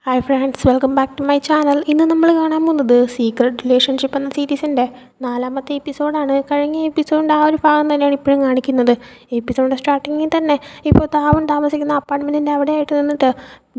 Hi friends, welcome back to my channel. ഇന്ന് നമ്മൾ കാണാൻ പോകുന്നത് സീക്രട്ട് റിലേഷൻഷിപ്പ് എന്ന സീരീസിൻ്റെ 4ാമത്തെ എപ്പിസോഡാണ്. കഴിഞ്ഞ എപ്പിസോഡിൻ്റെ ആ ഒരു ഭാഗം തന്നെയാണ് ഇപ്പോഴും കാണിക്കുന്നത്. എപ്പിസോഡിൻ്റെ സ്റ്റാർട്ടിങ്ങിൽ തന്നെ ഇപ്പോൾ താവൺ താമസിക്കുന്ന അപ്പാർട്ട്മെൻറ്റിൻ്റെ അവിടെയായിട്ട് നിന്നിട്ട്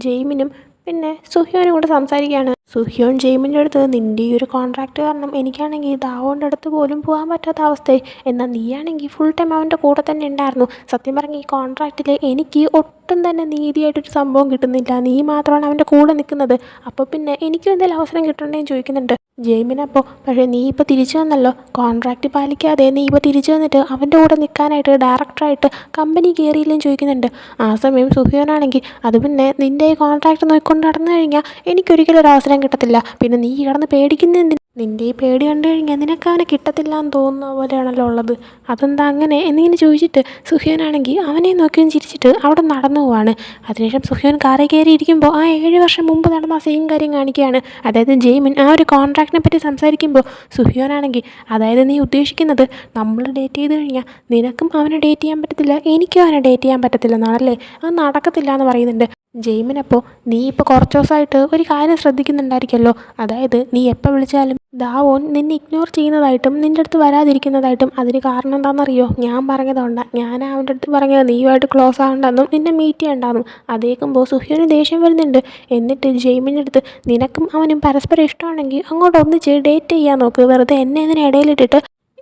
ജെയിമിനും പിന്നെ സുഹ്യോനും കൂടെ സംസാരിക്കുകയാണ്. സുഹ്യോൻ ജെയിമിൻ്റെ അടുത്ത്, നിൻ്റെ ഈ ഒരു കോൺട്രാക്റ്റ് കാരണം എനിക്കാണെങ്കിൽ ദാവോൻ്റെ അടുത്ത് പോലും പോകാൻ പറ്റാത്ത അവസ്ഥയായി. എന്നാൽ നീയാണെങ്കിൽ ഫുൾ ടൈം അവൻ്റെ കൂടെ തന്നെ ഉണ്ടായിരുന്നു. സത്യം പറഞ്ഞ ഈ കോൺട്രാക്റ്റിൽ എനിക്ക് ഒട്ടും തന്നെ നീതിയായിട്ടൊരു സംഭവം കിട്ടുന്നില്ല. നീ മാത്രമാണ് അവൻ്റെ കൂടെ നിൽക്കുന്നത്. അപ്പോൾ പിന്നെ എനിക്കും എന്തെങ്കിലും അവസരം കിട്ടണ്ടേന്ന് ചോദിക്കുന്നുണ്ട് ജെയിമിനപ്പോൾ. പക്ഷേ നീ ഇപ്പോൾ തിരിച്ചു വന്നല്ലോ, കോൺട്രാക്റ്റ് പാലിക്കാതെ നീ ഇപ്പോൾ തിരിച്ചു വന്നിട്ട് അവൻ്റെ കൂടെ നിൽക്കാനായിട്ട് ഡയറക്ടറായിട്ട് കമ്പനി കയറിയില്ലെന്ന് ചോദിക്കുന്നുണ്ട്. ആ സമയം സുഹ്യോനാണെങ്കിൽ, അത് പിന്നെ നിൻ്റെ ഈ കോൺട്രാക്റ്റ് നോക്കിക്കൊണ്ട് നടന്നു കഴിഞ്ഞാൽ എനിക്കൊരിക്കലും ഒരു അവസരം കിട്ടത്തില്ല. പിന്നെ നീ കിടന്ന് പേടിക്കുന്ന നിൻ്റെ ഈ പേടി കണ്ടു കഴിഞ്ഞാൽ നിനക്ക് അവനെ കിട്ടത്തില്ല എന്ന് തോന്നുന്ന പോലെയാണല്ലോ ഉള്ളത്. അതെന്താ അങ്ങനെ എന്നിങ്ങനെ ചോദിച്ചിട്ട് സുഹ്യോനാണെങ്കിൽ അവനെ നോക്കിയും ചിരിച്ചിട്ട് അവിടെ നടന്നു പോവാണ്. അതിനുശേഷം സുഹ്യോൻ കാറിൽ കയറി ഇരിക്കുമ്പോൾ ആ 7 വർഷം മുമ്പ് നടന്ന ആ സെയിം കാര്യം കാണിക്കുകയാണ്. അതായത് ജെയിമിൻ ആ ഒരു കോൺട്രാക്റ്റിനെ പറ്റി സംസാരിക്കുമ്പോൾ സുഹ്യോനാണെങ്കിൽ, അതായത് നീ ഉദ്ദേശിക്കുന്നത് നമ്മൾ ഡേറ്റ് ചെയ്ത് കഴിഞ്ഞാൽ നിനക്കും അവനെ ഡേറ്റ് ചെയ്യാൻ പറ്റത്തില്ല, എനിക്കും അവനെ ഡേറ്റ് ചെയ്യാൻ പറ്റത്തില്ല എന്നാണല്ലേ? അത് നടക്കത്തില്ല എന്ന് പറയുന്നുണ്ട് ജെയിമിനപ്പോൾ. നീ ഇപ്പോൾ കുറച്ച് ദിവസമായിട്ട് ഒരു കാര്യം ശ്രദ്ധിക്കുന്നുണ്ടായിരിക്കുമല്ലോ, അതായത് നീ എപ്പോൾ വിളിച്ചാലും ദാവോൻ നിന്നെ ഇഗ്നോർ ചെയ്യുന്നതായിട്ടും നിൻ്റെ അടുത്ത് വരാതിരിക്കുന്നതായിട്ടും. അതിന് കാരണം എന്താണെന്നറിയോ? ഞാൻ പറഞ്ഞതുകൊണ്ടാണ്. ഞാൻ അവൻ്റെ അടുത്ത് പറഞ്ഞത് നീയുമായിട്ട് ക്ലോസ് ആകണ്ടെന്നും നിന്നെ മീറ്റ് ചെയ്യണ്ടെന്നും. അതേക്കുമ്പോൾ സുഹ്യോന് ദേഷ്യം വരുന്നുണ്ട്. എന്നിട്ട് ജെയിമിൻ്റെ അടുത്ത്, നിനക്കും അവനും പരസ്പരം ഇഷ്ടമാണെങ്കിൽ അങ്ങോട്ട് ഒന്നിച്ച് ഡേറ്റ് ചെയ്യാൻ നോക്ക്, വെറുതെ എന്നെ ഇതിനെ ഇടയിലിട്ടിട്ട്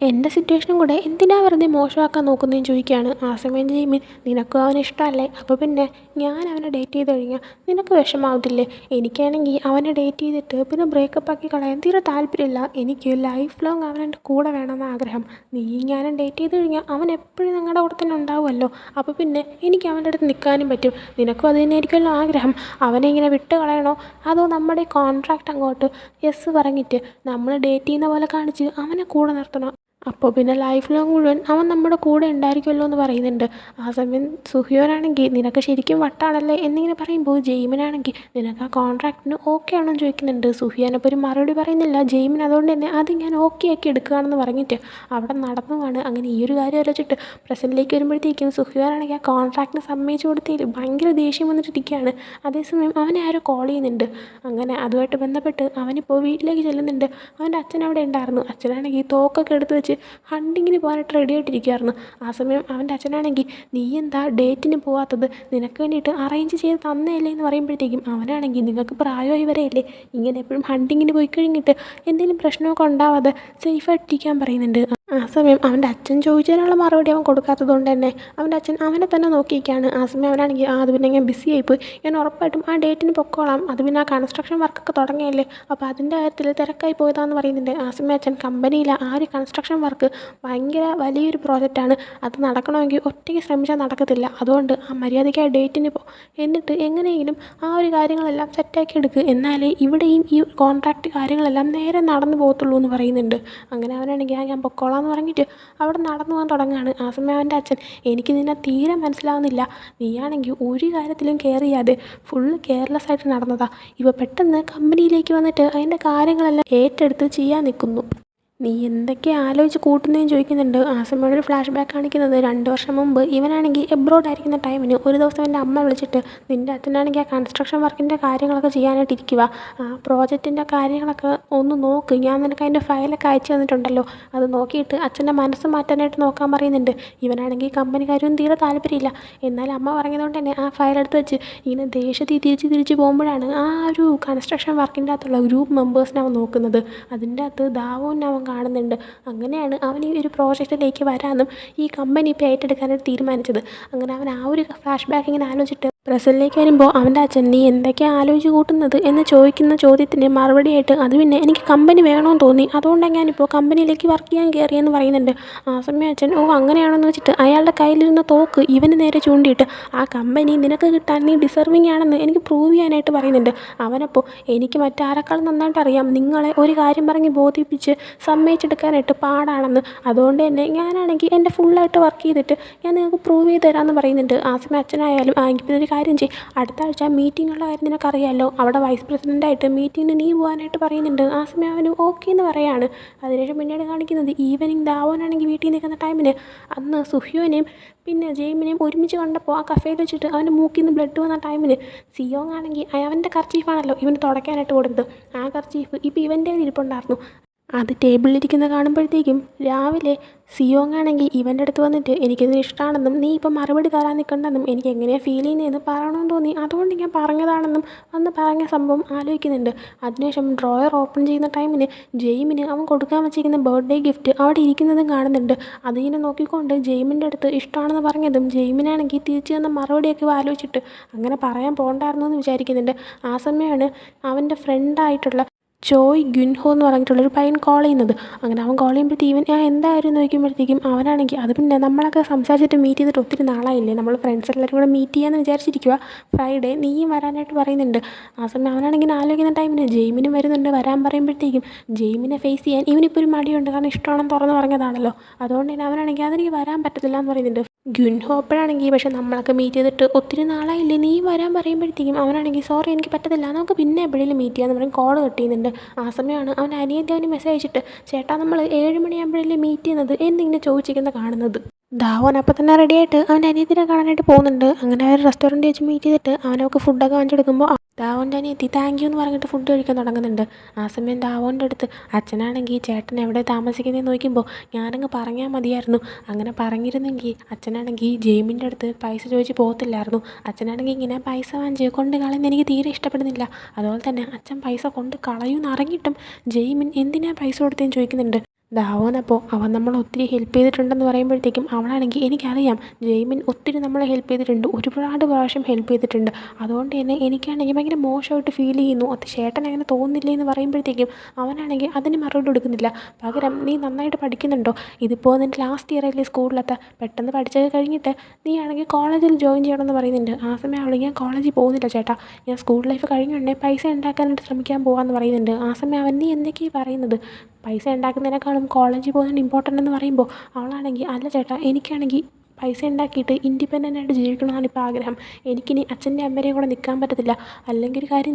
എൻ്റെ സിറ്റുവേഷനും കൂടെ എന്തിനാ വെറുതെ മോശമാക്കാൻ നോക്കുന്നതെന്ന് ചോദിക്കുകയാണ്. ആ സമയം ജെയിമിൻ, നിനക്കും അവനെ ഇഷ്ടമല്ലേ? അപ്പോൾ പിന്നെ ഞാൻ അവനെ ഡേറ്റ് ചെയ്ത് കഴിഞ്ഞാൽ നിനക്ക് വിഷമാവത്തില്ലേ? എനിക്കാണെങ്കിൽ അവനെ ഡേറ്റ് ചെയ്തിട്ട് പിന്നെ ബ്രേക്കപ്പ് ആക്കി കളയാൻ തീരെ താല്പര്യമില്ല. എനിക്ക് ലൈഫ് ലോങ് അവനെൻ്റെ കൂടെ വേണമെന്ന് ആഗ്രഹം. നീ ഞാനും ഡേറ്റ് ചെയ്ത് കഴിഞ്ഞാൽ അവൻ എപ്പോഴും ഞങ്ങളുടെ കൂടെ തന്നെ ഉണ്ടാവുമല്ലോ. അപ്പോൾ പിന്നെ എനിക്ക് അവൻ്റെ അടുത്ത് നിൽക്കാനും പറ്റും. നിനക്കും അത് തന്നെ ആയിരിക്കുമല്ലോ ആഗ്രഹം. അവനെ ഇങ്ങനെ വിട്ട് കളയണോ, അതോ നമ്മുടെ കോൺട്രാക്റ്റ് അങ്ങോട്ട് യെസ് പറഞ്ഞിട്ട് നമ്മൾ ഡേറ്റ് ചെയ്യുന്ന പോലെ കാണിച്ച് അവനെ കൂടെ നിർത്തണോ? അപ്പോൾ പിന്നെ ലൈഫ് ലോങ് മുഴുവൻ അവൻ നമ്മുടെ കൂടെ ഉണ്ടായിരിക്കുമല്ലോ എന്ന് പറയുന്നുണ്ട്. ആ സമയം സുഹ്യോനാണെങ്കിൽ, നിനക്ക് ശരിക്കും വട്ടാണല്ലേ എന്നിങ്ങനെ പറയുമ്പോൾ ജെയിമിനാണെങ്കിൽ, നിനക്ക് ആ കോൺട്രാക്റ്റിന് ഓക്കെ ആണോ എന്ന് ചോദിക്കുന്നുണ്ട്. സുഹ്യോനപ്പോൾ ഒരു മറുപടി പറയുന്നില്ല. ജെയിമിൻ അതുകൊണ്ട് തന്നെ അത് ഞാൻ ഓക്കെ ആക്കി എടുക്കുകയാണെന്ന് പറഞ്ഞിട്ട് അവിടെ നടന്നു പോവാണ്. അങ്ങനെ ഈ ഒരു കാര്യം ആലോചിച്ചിട്ട് പ്രസൻറ്റിലേക്ക് വരുമ്പോഴത്തേക്കും സുഹ്യോനാണെങ്കിൽ ആ കോൺട്രാക്റ്റിന് സമ്മതിച്ചു കൊടുത്തതിൽ ഭയങ്കര ദേഷ്യം വന്നിട്ടിരിക്കുകയാണ്. അതേസമയം അവനെ ആരോ കോൾ ചെയ്യുന്നുണ്ട്. അങ്ങനെ അതുമായിട്ട് ബന്ധപ്പെട്ട് അവനിപ്പോൾ വീട്ടിലേക്ക് ചെല്ലുന്നുണ്ട്. അവൻ്റെ അച്ഛൻ അവിടെ ഉണ്ടായിരുന്നു. അച്ഛനാണെങ്കിൽ തോക്കൊക്കെ എടുത്ത് വെച്ച് ഹണ്ടിങ്ങിന് പോകാനായിട്ട് റെഡി ആയിട്ടിരിക്കുകയായിരുന്നു. ആ സമയം അവൻ്റെ അച്ഛനാണെങ്കിൽ, നീ എന്താ ഡേറ്റിന് പോകാത്തത്? നിനക്ക് വേണ്ടിയിട്ട് അറേഞ്ച് ചെയ്ത് തന്നേല്ലേ എന്ന് പറയുമ്പോഴത്തേക്കും അവനാണെങ്കിൽ, നിങ്ങൾക്ക് പ്രായമായി വരെയല്ലേ, ഇങ്ങനെ എപ്പോഴും ഹണ്ടിങ്ങിന് പോയി കഴിഞ്ഞിട്ട് എന്തെങ്കിലും പ്രശ്നമൊക്കെ ഉണ്ടാവാതെ സേഫായിട്ടിരിക്കാൻ പറയുന്നുണ്ട്. ആ സമയം അവൻ്റെ അച്ഛൻ ചോദിച്ചതിനുള്ള മറുപടി അവൻ കൊടുക്കാത്തത് കൊണ്ട് തന്നെ അവൻ്റെ അച്ഛൻ അവനെ തന്നെ നോക്കിയിരിക്കുകയാണ്. ആ സമയം അവനാണെങ്കിൽ, അത് പിന്നെ ഞാൻ ബിസി ആയിപ്പോയി, ഞാൻ ഉറപ്പായിട്ടും ആ ഡേറ്റിന് പൊക്കോളാം, അത് പിന്നെ ആ കൺസ്ട്രക്ഷൻ വർക്കൊക്കെ തുടങ്ങിയല്ലേ, അപ്പോൾ അതിൻ്റെ കാര്യത്തിൽ തിരക്കായി പോയതാണെന്ന് പറയുന്നുണ്ട്. ആ സമയം അച്ഛൻ, കമ്പനിയിലെ ആ ഒരു കൺസ്ട്രക്ഷൻ വർക്ക് ഭയങ്കര വലിയൊരു പ്രോജക്റ്റാണ്, അത് നടക്കണമെങ്കിൽ ഒറ്റയ്ക്ക് ശ്രമിച്ചാൽ നടക്കത്തില്ല, അതുകൊണ്ട് ആ മര്യാദയ്ക്ക് ആ ഡേറ്റിന് എന്നിട്ട് എങ്ങനെയെങ്കിലും ആ ഒരു കാര്യങ്ങളെല്ലാം സെറ്റാക്കി എടുക്കുക, എന്നാലേ ഇവിടെയും ഈ കോൺട്രാക്റ്റ് കാര്യങ്ങളെല്ലാം നേരെ നടന്നു പോകത്തുള്ളൂ എന്ന് പറയുന്നുണ്ട്. അങ്ങനെ അവനാണെങ്കിൽ, ഞാൻ പൊക്കോളാം എന്ന് പറഞ്ഞിട്ട് അവിടെ നടന്നു പോകാൻ തുടങ്ങുകയാണ്. ആ സമയം അവൻ്റെ അച്ഛൻ, എനിക്ക് നിന്നെ തീരെ മനസ്സിലാവുന്നില്ല, നീയാണെങ്കിൽ ഒരു കാര്യത്തിലും കെയർ ചെയ്യാതെ ഫുള്ള് കെയർലെസ് ആയിട്ട് നടന്നതാ, ഇപ്പോൾ പെട്ടെന്ന് കമ്പനിയിലേക്ക് വന്നിട്ട് അതിൻ്റെ കാര്യങ്ങളെല്ലാം ഏറ്റെടുത്ത് ചെയ്യാൻ നിൽക്കുന്നു. നീ എന്തൊക്കെ ആലോചിച്ച് കൂട്ടുന്നതെന്ന് ചോദിക്കുന്നുണ്ട്. ആ സമയം ഒരു ഫ്ലാഷ് ബാക്ക് കാണിക്കുന്നത് 2 വർഷം മുമ്പ് ഇവനാണെങ്കിൽ എബ്രോഡ് ആയിരിക്കുന്ന ടൈമിന് ഒരു ദിവസം എൻ്റെ അമ്മ വിളിച്ചിട്ട്, നിൻ്റെ അച്ഛനാണെങ്കിൽ ആ കൺസ്ട്രക്ഷൻ വർക്കിൻ്റെ കാര്യങ്ങളൊക്കെ ചെയ്യാനായിട്ട് ഇരിക്കുക, ആ പ്രോജക്റ്റിൻ്റെ കാര്യങ്ങളൊക്കെ ഒന്ന് നോക്ക്, ഞാൻ നിനക്ക് അതിൻ്റെ ഫയലൊക്കെ അയച്ചു തന്നിട്ടുണ്ടല്ലോ, അത് നോക്കിയിട്ട് അച്ഛൻ്റെ മനസ്സ് മാറ്റാനായിട്ട് നോക്കാൻ പറയുന്നുണ്ട്. ഇവനാണെങ്കിൽ കമ്പനിക്കാരും തീരെ താല്പര്യമില്ല. എന്നാൽ അമ്മ പറഞ്ഞതുകൊണ്ട് തന്നെ ആ ഫയൽ എടുത്ത് വെച്ച് ഇങ്ങനെ ദേഷ്യത്തിൽ തിരിച്ച് പോകുമ്പോഴാണ് ആ ഒരു കൺസ്ട്രക്ഷൻ വർക്കിൻ്റെ അകത്തുള്ള ഗ്രൂപ്പ് മെമ്പേഴ്സിനെ അവൻ നോക്കുന്നത്. അതിൻ്റെ അകത്ത് ദാവോനെ അവൻ കാണുന്നുണ്ട്. അങ്ങനെയാണ് അവൻ ഈ ഒരു പ്രോജക്റ്റിലേക്ക് വരാനും ഈ കമ്പനി ഇപ്പോൾ ഏറ്റെടുക്കാനായിട്ട് തീരുമാനിച്ചത്. അങ്ങനെ അവൻ ആ ഒരു ഫ്ലാഷ് ബാക്ക് ഇങ്ങനെ ആലോചിച്ചിട്ട് പ്രസലിലേക്ക് വരുമ്പോൾ അവൻ്റെ അച്ഛൻ, നീ എന്തൊക്കെയാണ് ആലോചിച്ച് കൂട്ടുന്നത് എന്ന് ചോദിക്കുന്ന ചോദ്യത്തിന് മറുപടിയായിട്ട്, അത് പിന്നെ എനിക്ക് കമ്പനി വേണമെന്ന് തോന്നി, അതുകൊണ്ടാണ് ഞാനിപ്പോൾ കമ്പനിയിലേക്ക് വർക്ക് ചെയ്യാൻ കയറിയെന്ന് പറയുന്നുണ്ട്. ആ സമയം അച്ഛൻ, ഓ അങ്ങനെയാണെന്ന് വെച്ചിട്ട് അയാളുടെ കയ്യിലിരുന്ന തോക്ക് ഇവന് നേരെ ചൂണ്ടിയിട്ട്, ആ കമ്പനി നിനക്ക് കിട്ടാൻ നീ ഡിസർവിങ് ആണെന്ന് എനിക്ക് പ്രൂവ് ചെയ്യാനായിട്ട് പറയുന്നുണ്ട്. അവനപ്പോൾ, എനിക്ക് മറ്റാരെക്കാളും നന്നായിട്ട് അറിയാം നിങ്ങളെ ഒരു കാര്യം പറഞ്ഞ് ബോധിപ്പിച്ച് സമ്മതിച്ചെടുക്കാനായിട്ട് പാടാണെന്ന്, അതുകൊണ്ട് തന്നെ ഞാനാണെങ്കിൽ എൻ്റെ ഫുള്ളായിട്ട് വർക്ക് ചെയ്തിട്ട് ഞാൻ നിങ്ങൾക്ക് പ്രൂവ് ചെയ്ത് തരാമെന്ന് പറയുന്നുണ്ട്. ആ സമയം അച്ഛനായാലും, എങ്കിൽ പിന്നെ ഒരു കാര്യം ചെയ്യ്, അടുത്ത ആഴ്ച മീറ്റിങ്ങുള്ള കാര്യം നിനക്കറിയാമല്ലോ, അവിടെ വൈസ് പ്രസിഡൻ്റായിട്ട് മീറ്റിങ്ങിന് നീ പോകാനായിട്ട് പറയുന്നുണ്ട്. ആ സമയം അവന് ഓക്കെ എന്ന് പറയാണ്. അതിനുശേഷം പിന്നീട് കാണിക്കുന്നത് ഈവനിങ് ദാവോനാണെങ്കിൽ വീട്ടിൽ നിൽക്കുന്ന ടൈമിന് അന്ന് സുഹ്യോനെയും പിന്നെ ജെയിമിനെയും ഒരുമിച്ച് കണ്ടപ്പോൾ ആ കഫേയിൽ വെച്ചിട്ട് അവൻ്റെ മൂക്കിൽ നിന്ന് ബ്ലഡ് വന്ന ടൈമിൽ സിയോങ് ആണെങ്കിൽ അവൻ്റെ കർച്ചീഫാണല്ലോ ഇവന് തുടയ്ക്കാനായിട്ട് കൊടുത്തത്. ആ കർച്ചീഫ് ഇപ്പോൾ ഇവൻ്റെ ഇരിപ്പുണ്ടായിരുന്നു. അത് ടേബിളിലിരിക്കുന്ന കാണുമ്പോഴത്തേക്കും രാവിലെ സിയോങ് ആണെങ്കിൽ ഇവൻ്റെ അടുത്ത് വന്നിട്ട് എനിക്കിതിന് ഇഷ്ടമാണെന്നും നീ ഇപ്പം മറുപടി തരാൻ നിൽക്കണ്ടെന്നും എനിക്ക് എങ്ങനെയാണ് ഫീൽ ചെയ്യുന്നതെന്ന് പറയണമെന്ന് തോന്നി, അതുകൊണ്ട് ഞാൻ പറഞ്ഞതാണെന്നും അന്ന് പറഞ്ഞ സംഭവം ആലോചിക്കുന്നുണ്ട്. അതിനുശേഷം ഡ്രോയർ ഓപ്പൺ ചെയ്യുന്ന ടൈമിന് ജെയിമിന് അവൻ കൊടുക്കാൻ വെച്ചിരിക്കുന്ന ബർത്ത്ഡേ ഗിഫ്റ്റ് അവിടെ ഇരിക്കുന്നതും കാണുന്നുണ്ട്. അതിങ്ങനെ നോക്കിക്കൊണ്ട് ജെയിമിൻ്റെ അടുത്ത് ഇഷ്ടമാണെന്ന് പറഞ്ഞതും ജെയിമിനാണെങ്കിൽ തിരിച്ചു തന്ന മറുപടിയൊക്കെ ആലോചിച്ചിട്ട് അങ്ങനെ പറയാൻ പോകണ്ടായിരുന്നു എന്ന് വിചാരിക്കുന്നുണ്ട്. ആ സമയമാണ് അവൻ്റെ ഫ്രണ്ടായിട്ടുള്ള ചോയ് ഗുൻഹോ എന്ന് പറഞ്ഞിട്ടുള്ളൊരു പയ്യൻ കോൾ ചെയ്യുന്നത്. അങ്ങനെ അവൻ കോൾ ചെയ്യുമ്പോഴത്തേക്കും ഇവൻ എന്തായിരുന്നു ചോദിക്കുമ്പോഴത്തേക്കും അവനാണെങ്കിൽ അത് പിന്നെ നമ്മളൊക്കെ സംസാരിച്ചിട്ട് മീറ്റ് ചെയ്തിട്ട് ഒത്തിരി നാളായില്ലേ, നമ്മൾ ഫ്രണ്ട്സ് എല്ലാവരും കൂടെ മീറ്റ് ചെയ്യാമെന്ന് വിചാരിച്ചിരിക്കുക, ഫ്രൈഡേ നീയും വരാനായിട്ട് പറയുന്നുണ്ട്. ആ സമയം അവനാണെങ്കിൽ ആലോചിക്കുന്ന ടൈമിന് ജെയിമിനും വരുന്നുണ്ട്. വരാൻ പറയുമ്പോഴത്തേക്കും ജെയിമിനെ ഫേസ് ചെയ്യാൻ ഇവനിപ്പോൾ ഒരു മടിയുണ്ട്, കാരണം ഇഷ്ടമാണെന്ന് തുറന്ന് പറഞ്ഞതാണല്ലോ. അതുകൊണ്ട് തന്നെ അവനാണെങ്കിൽ അതെനിക്ക് വരാൻ പറ്റത്തില്ല എന്ന് പറയുന്നുണ്ട്. ഗുൻഹോ അപ്പോഴാണെങ്കിൽ പക്ഷേ നമ്മളൊക്കെ മീറ്റ് ചെയ്തിട്ട് ഒത്തിരി നാളായില്ലേ, നീ വരാൻ പറയുമ്പോഴത്തേക്കും അവനാണെങ്കിൽ സോറി എനിക്ക് പറ്റത്തില്ല, നമുക്ക് പിന്നെ എപ്പോഴെങ്കിലും മീറ്റ് ചെയ്യാമെന്ന് പറഞ്ഞ് കോൾ കട്ട് ചെയ്യുന്നുണ്ട്. ആ സമയമാണ് അവൻ അനിയൻ്റെ അവന് മെസ്സേജ് അയച്ചിട്ട് ചേട്ടാ നമ്മൾ 7 മണിയാകുമ്പോഴല്ലേ മീറ്റ് ചെയ്യുന്നത് എന്നിങ്ങനെ ചോദിച്ചിരിക്കുന്നത് കാണുന്നത്. ദാവോൻ അപ്പം തന്നെ റെഡിയായിട്ട് അവൻ്റെ അനിയത്തിനെ കാണാനായിട്ട് പോകുന്നുണ്ട്. അങ്ങനെ അവർ റെസ്റ്റോറൻറ്റ് വെച്ച് മീറ്റ് ചെയ്തിട്ട് അവനൊക്കെ ഫുഡൊക്കെ വാങ്ങിച്ചെടുക്കുമ്പോൾ ദാവോൻ്റെ അനിയത്തി താങ്ക് യു എന്ന് പറഞ്ഞിട്ട് ഫുഡ് കഴിക്കാൻ തുടങ്ങുന്നുണ്ട്. ആ സമയം ദാവോൻ്റെ അടുത്ത് അച്ഛനാണെങ്കിൽ ചേട്ടൻ എവിടെ താമസിക്കുന്നതെന്ന് ചോദിക്കുമ്പോൾ ഞാനങ്ങ് പറഞ്ഞാൽ മതിയായിരുന്നു, അങ്ങനെ പറഞ്ഞിരുന്നെങ്കിൽ അച്ഛനാണെങ്കിൽ ജെയിമിൻ്റെ അടുത്ത് പൈസ ചോദിച്ച് പോകത്തില്ലായിരുന്നു. അച്ഛനാണെങ്കിൽ ഇങ്ങനെ പൈസ വാങ്ങിച്ച് കൊണ്ട് കളയുന്ന എനിക്ക് തീരെ ഇഷ്ടപ്പെടുന്നില്ല, അതുപോലെ തന്നെ അച്ഛൻ പൈസ കൊണ്ട് കളയുമെന്ന് അറിഞ്ഞിട്ടും ജെയിമിൻ എന്തിനാ പൈസ കൊടുത്തതെന്ന് ചോദിക്കുന്നുണ്ട്. ദാവോനപ്പോൾ അവൻ നമ്മൾ ഒത്തിരി ഹെൽപ്പ് ചെയ്തിട്ടുണ്ടെന്ന് പറയുമ്പോഴത്തേക്കും അവളാണെങ്കിൽ എനിക്കറിയാം ജെയിമിൻ ഒത്തിരി നമ്മളെ ഹെൽപ്പ് ചെയ്തിട്ടുണ്ട്, ഒരുപാട് പ്രാവശ്യം ഹെൽപ്പ് ചെയ്തിട്ടുണ്ട്, അതുകൊണ്ട് തന്നെ എനിക്കാണെങ്കിൽ ഭയങ്കര മോശമായിട്ട് ഫീൽ ചെയ്യുന്നു, അത് ചേട്ടൻ അങ്ങനെ തോന്നുന്നില്ലേ എന്ന് പറയുമ്പോഴത്തേക്കും അവനാണെങ്കിൽ അതിന് മറുപടി കൊടുക്കുന്നില്ല. പകരം നീ നന്നായിട്ട് പഠിക്കുന്നുണ്ടോ, ഇതിപ്പോൾ നിൻ്റെ ലാസ്റ്റ് ഇയർ അല്ലേ സ്കൂളിലത്തെ, പെട്ടെന്ന് പഠിച്ചൊക്കെ കഴിഞ്ഞിട്ട് നീ ആണെങ്കിൽ കോളേജിൽ ജോയിൻ ചെയ്യണമെന്ന് പറയുന്നുണ്ട്. ആ സമയം അവൾ ഞാൻ കോളേജിൽ പോകുന്നില്ല ചേട്ടാ, ഞാൻ സ്കൂൾ ലൈഫ് കഴിഞ്ഞുകൊണ്ടേ പൈസ ഉണ്ടാക്കാനായിട്ട് ശ്രമിക്കാൻ പോകാമെന്ന് പറയുന്നുണ്ട്. ആ സമയം അവൻ നീ എന്തൊക്കെയാണ് പറയുന്നത്, പൈസ ഉണ്ടാക്കുന്നതിനേക്കാളും കോളേജിൽ പോകുന്നതിന് ഇമ്പോർട്ടൻ്റ് എന്ന് പറയുമ്പോൾ അവളാണെങ്കിൽ അല്ല ചേട്ടാ എനിക്കാണെങ്കിൽ പൈസ ഉണ്ടാക്കിയിട്ട് ഇൻഡിപെൻഡൻ്റ് ആയിട്ട് ജീവിക്കണമെന്നാണ് ഇപ്പോൾ ആഗ്രഹം, എനിക്കിനി അച്ഛൻ്റെ അമ്മേരെയും കൂടെ നിൽക്കാൻ പറ്റത്തില്ല, അല്ലെങ്കിൽ ഒരു കാര്യം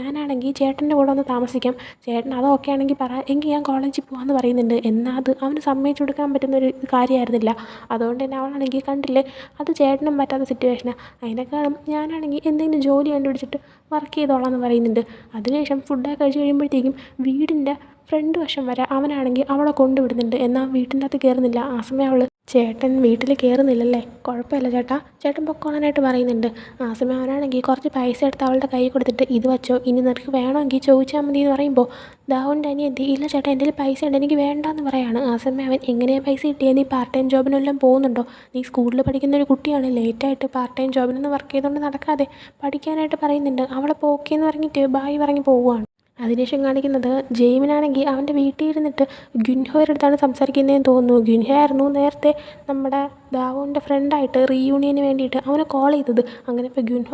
ഞാനാണെങ്കിൽ ചേട്ടൻ്റെ കൂടെ ഒന്ന് താമസിക്കാം, ചേട്ടൻ അതൊക്കെ ആണെങ്കിൽ പറ എങ്കിൽ ഞാൻ കോളേജിൽ പോകാമെന്ന് പറയുന്നുണ്ട്. എന്നാൽ അത് അവന് സമ്മതിച്ചു കൊടുക്കാൻ പറ്റുന്നൊരു കാര്യമായിരുന്നില്ല. അതുകൊണ്ട് തന്നെ അവളാണെങ്കിൽ കണ്ടില്ലേ അത് ചേട്ടനും പറ്റാത്ത സിറ്റുവേഷനാണ്, അതിനേക്കാളും ഞാനാണെങ്കിൽ എന്തെങ്കിലും ജോലി കണ്ടുപിടിച്ചിട്ട് വർക്ക് ചെയ്തോളാം എന്ന് പറയുന്നുണ്ട്. അതിനുശേഷം ഫുഡൊക്കെ കഴിച്ച് കഴിയുമ്പോഴത്തേക്കും വീടിൻ്റെ ഫ്രണ്ട് വശം വരെ അവനാണെങ്കിൽ അവളെ കൊണ്ടുവിടുന്നുണ്ട്, എന്നാൽ വീട്ടിൻ്റെ അകത്ത് കയറുന്നില്ല. ആ സമയം അവൾ ചേട്ടൻ വീട്ടിൽ കയറുന്നില്ലല്ലേ, കുഴപ്പമില്ല ചേട്ടാ, ചേട്ടൻ പൊക്കോളാനായിട്ട് പറയുന്നുണ്ട്. ആ സമയം അവനാണെങ്കിൽ കുറച്ച് പൈസ എടുത്ത് അവളുടെ കൈ കൊടുത്തിട്ട് ഇത് വെച്ചോ, ഇനി നിനക്ക് വേണമെങ്കിൽ ചോദിച്ചാൽ മതി എന്ന് പറയുമ്പോൾ ദാവോൻ്റെ അനിയത്തി ഇല്ല ചേട്ടാ എൻ്റെ പൈസ ഉണ്ട് എനിക്ക് വേണ്ടാന്ന് പറയാണ്. ആ സമയം അവൻ എങ്ങനെയാണ് പൈസ കിട്ടിയത്, നീ പാർട്ട് ടൈം ജോബിനെല്ലാം പോകുന്നുണ്ടോ, നീ സ്കൂളിൽ പഠിക്കുന്ന ഒരു കുട്ടിയാണ്, ലേറ്റായിട്ട് പാർട്ട് ടൈം ജോബിനൊന്നും വർക്ക് ചെയ്തുകൊണ്ട് നടക്കാതെ പഠിക്കാനായിട്ട് പറയുന്നുണ്ട്. അവളപ്പോൾ ഓക്കെ എന്ന് പറഞ്ഞിട്ട് ബായ് പറഞ്ഞ് പോവുകയാണ്. അതിനുശേഷം കാണിക്കുന്നത് ജെയിമിനാണെങ്കിൽ അവൻ്റെ വീട്ടിൽ ഇരുന്നിട്ട് ഗുൻഹോയുടെ അടുത്താണ് സംസാരിക്കുന്നതെന്ന് തോന്നുന്നു. ഗുൻഹോ ആയിരുന്നു നേരത്തെ നമ്മുടെ ദാവോൻ്റെ ഫ്രണ്ടായിട്ട് റീയൂണിയന് വേണ്ടിയിട്ട് അവനെ കോൾ ചെയ്തത്. അങ്ങനെ ഇപ്പോൾ ഗുൻഹോ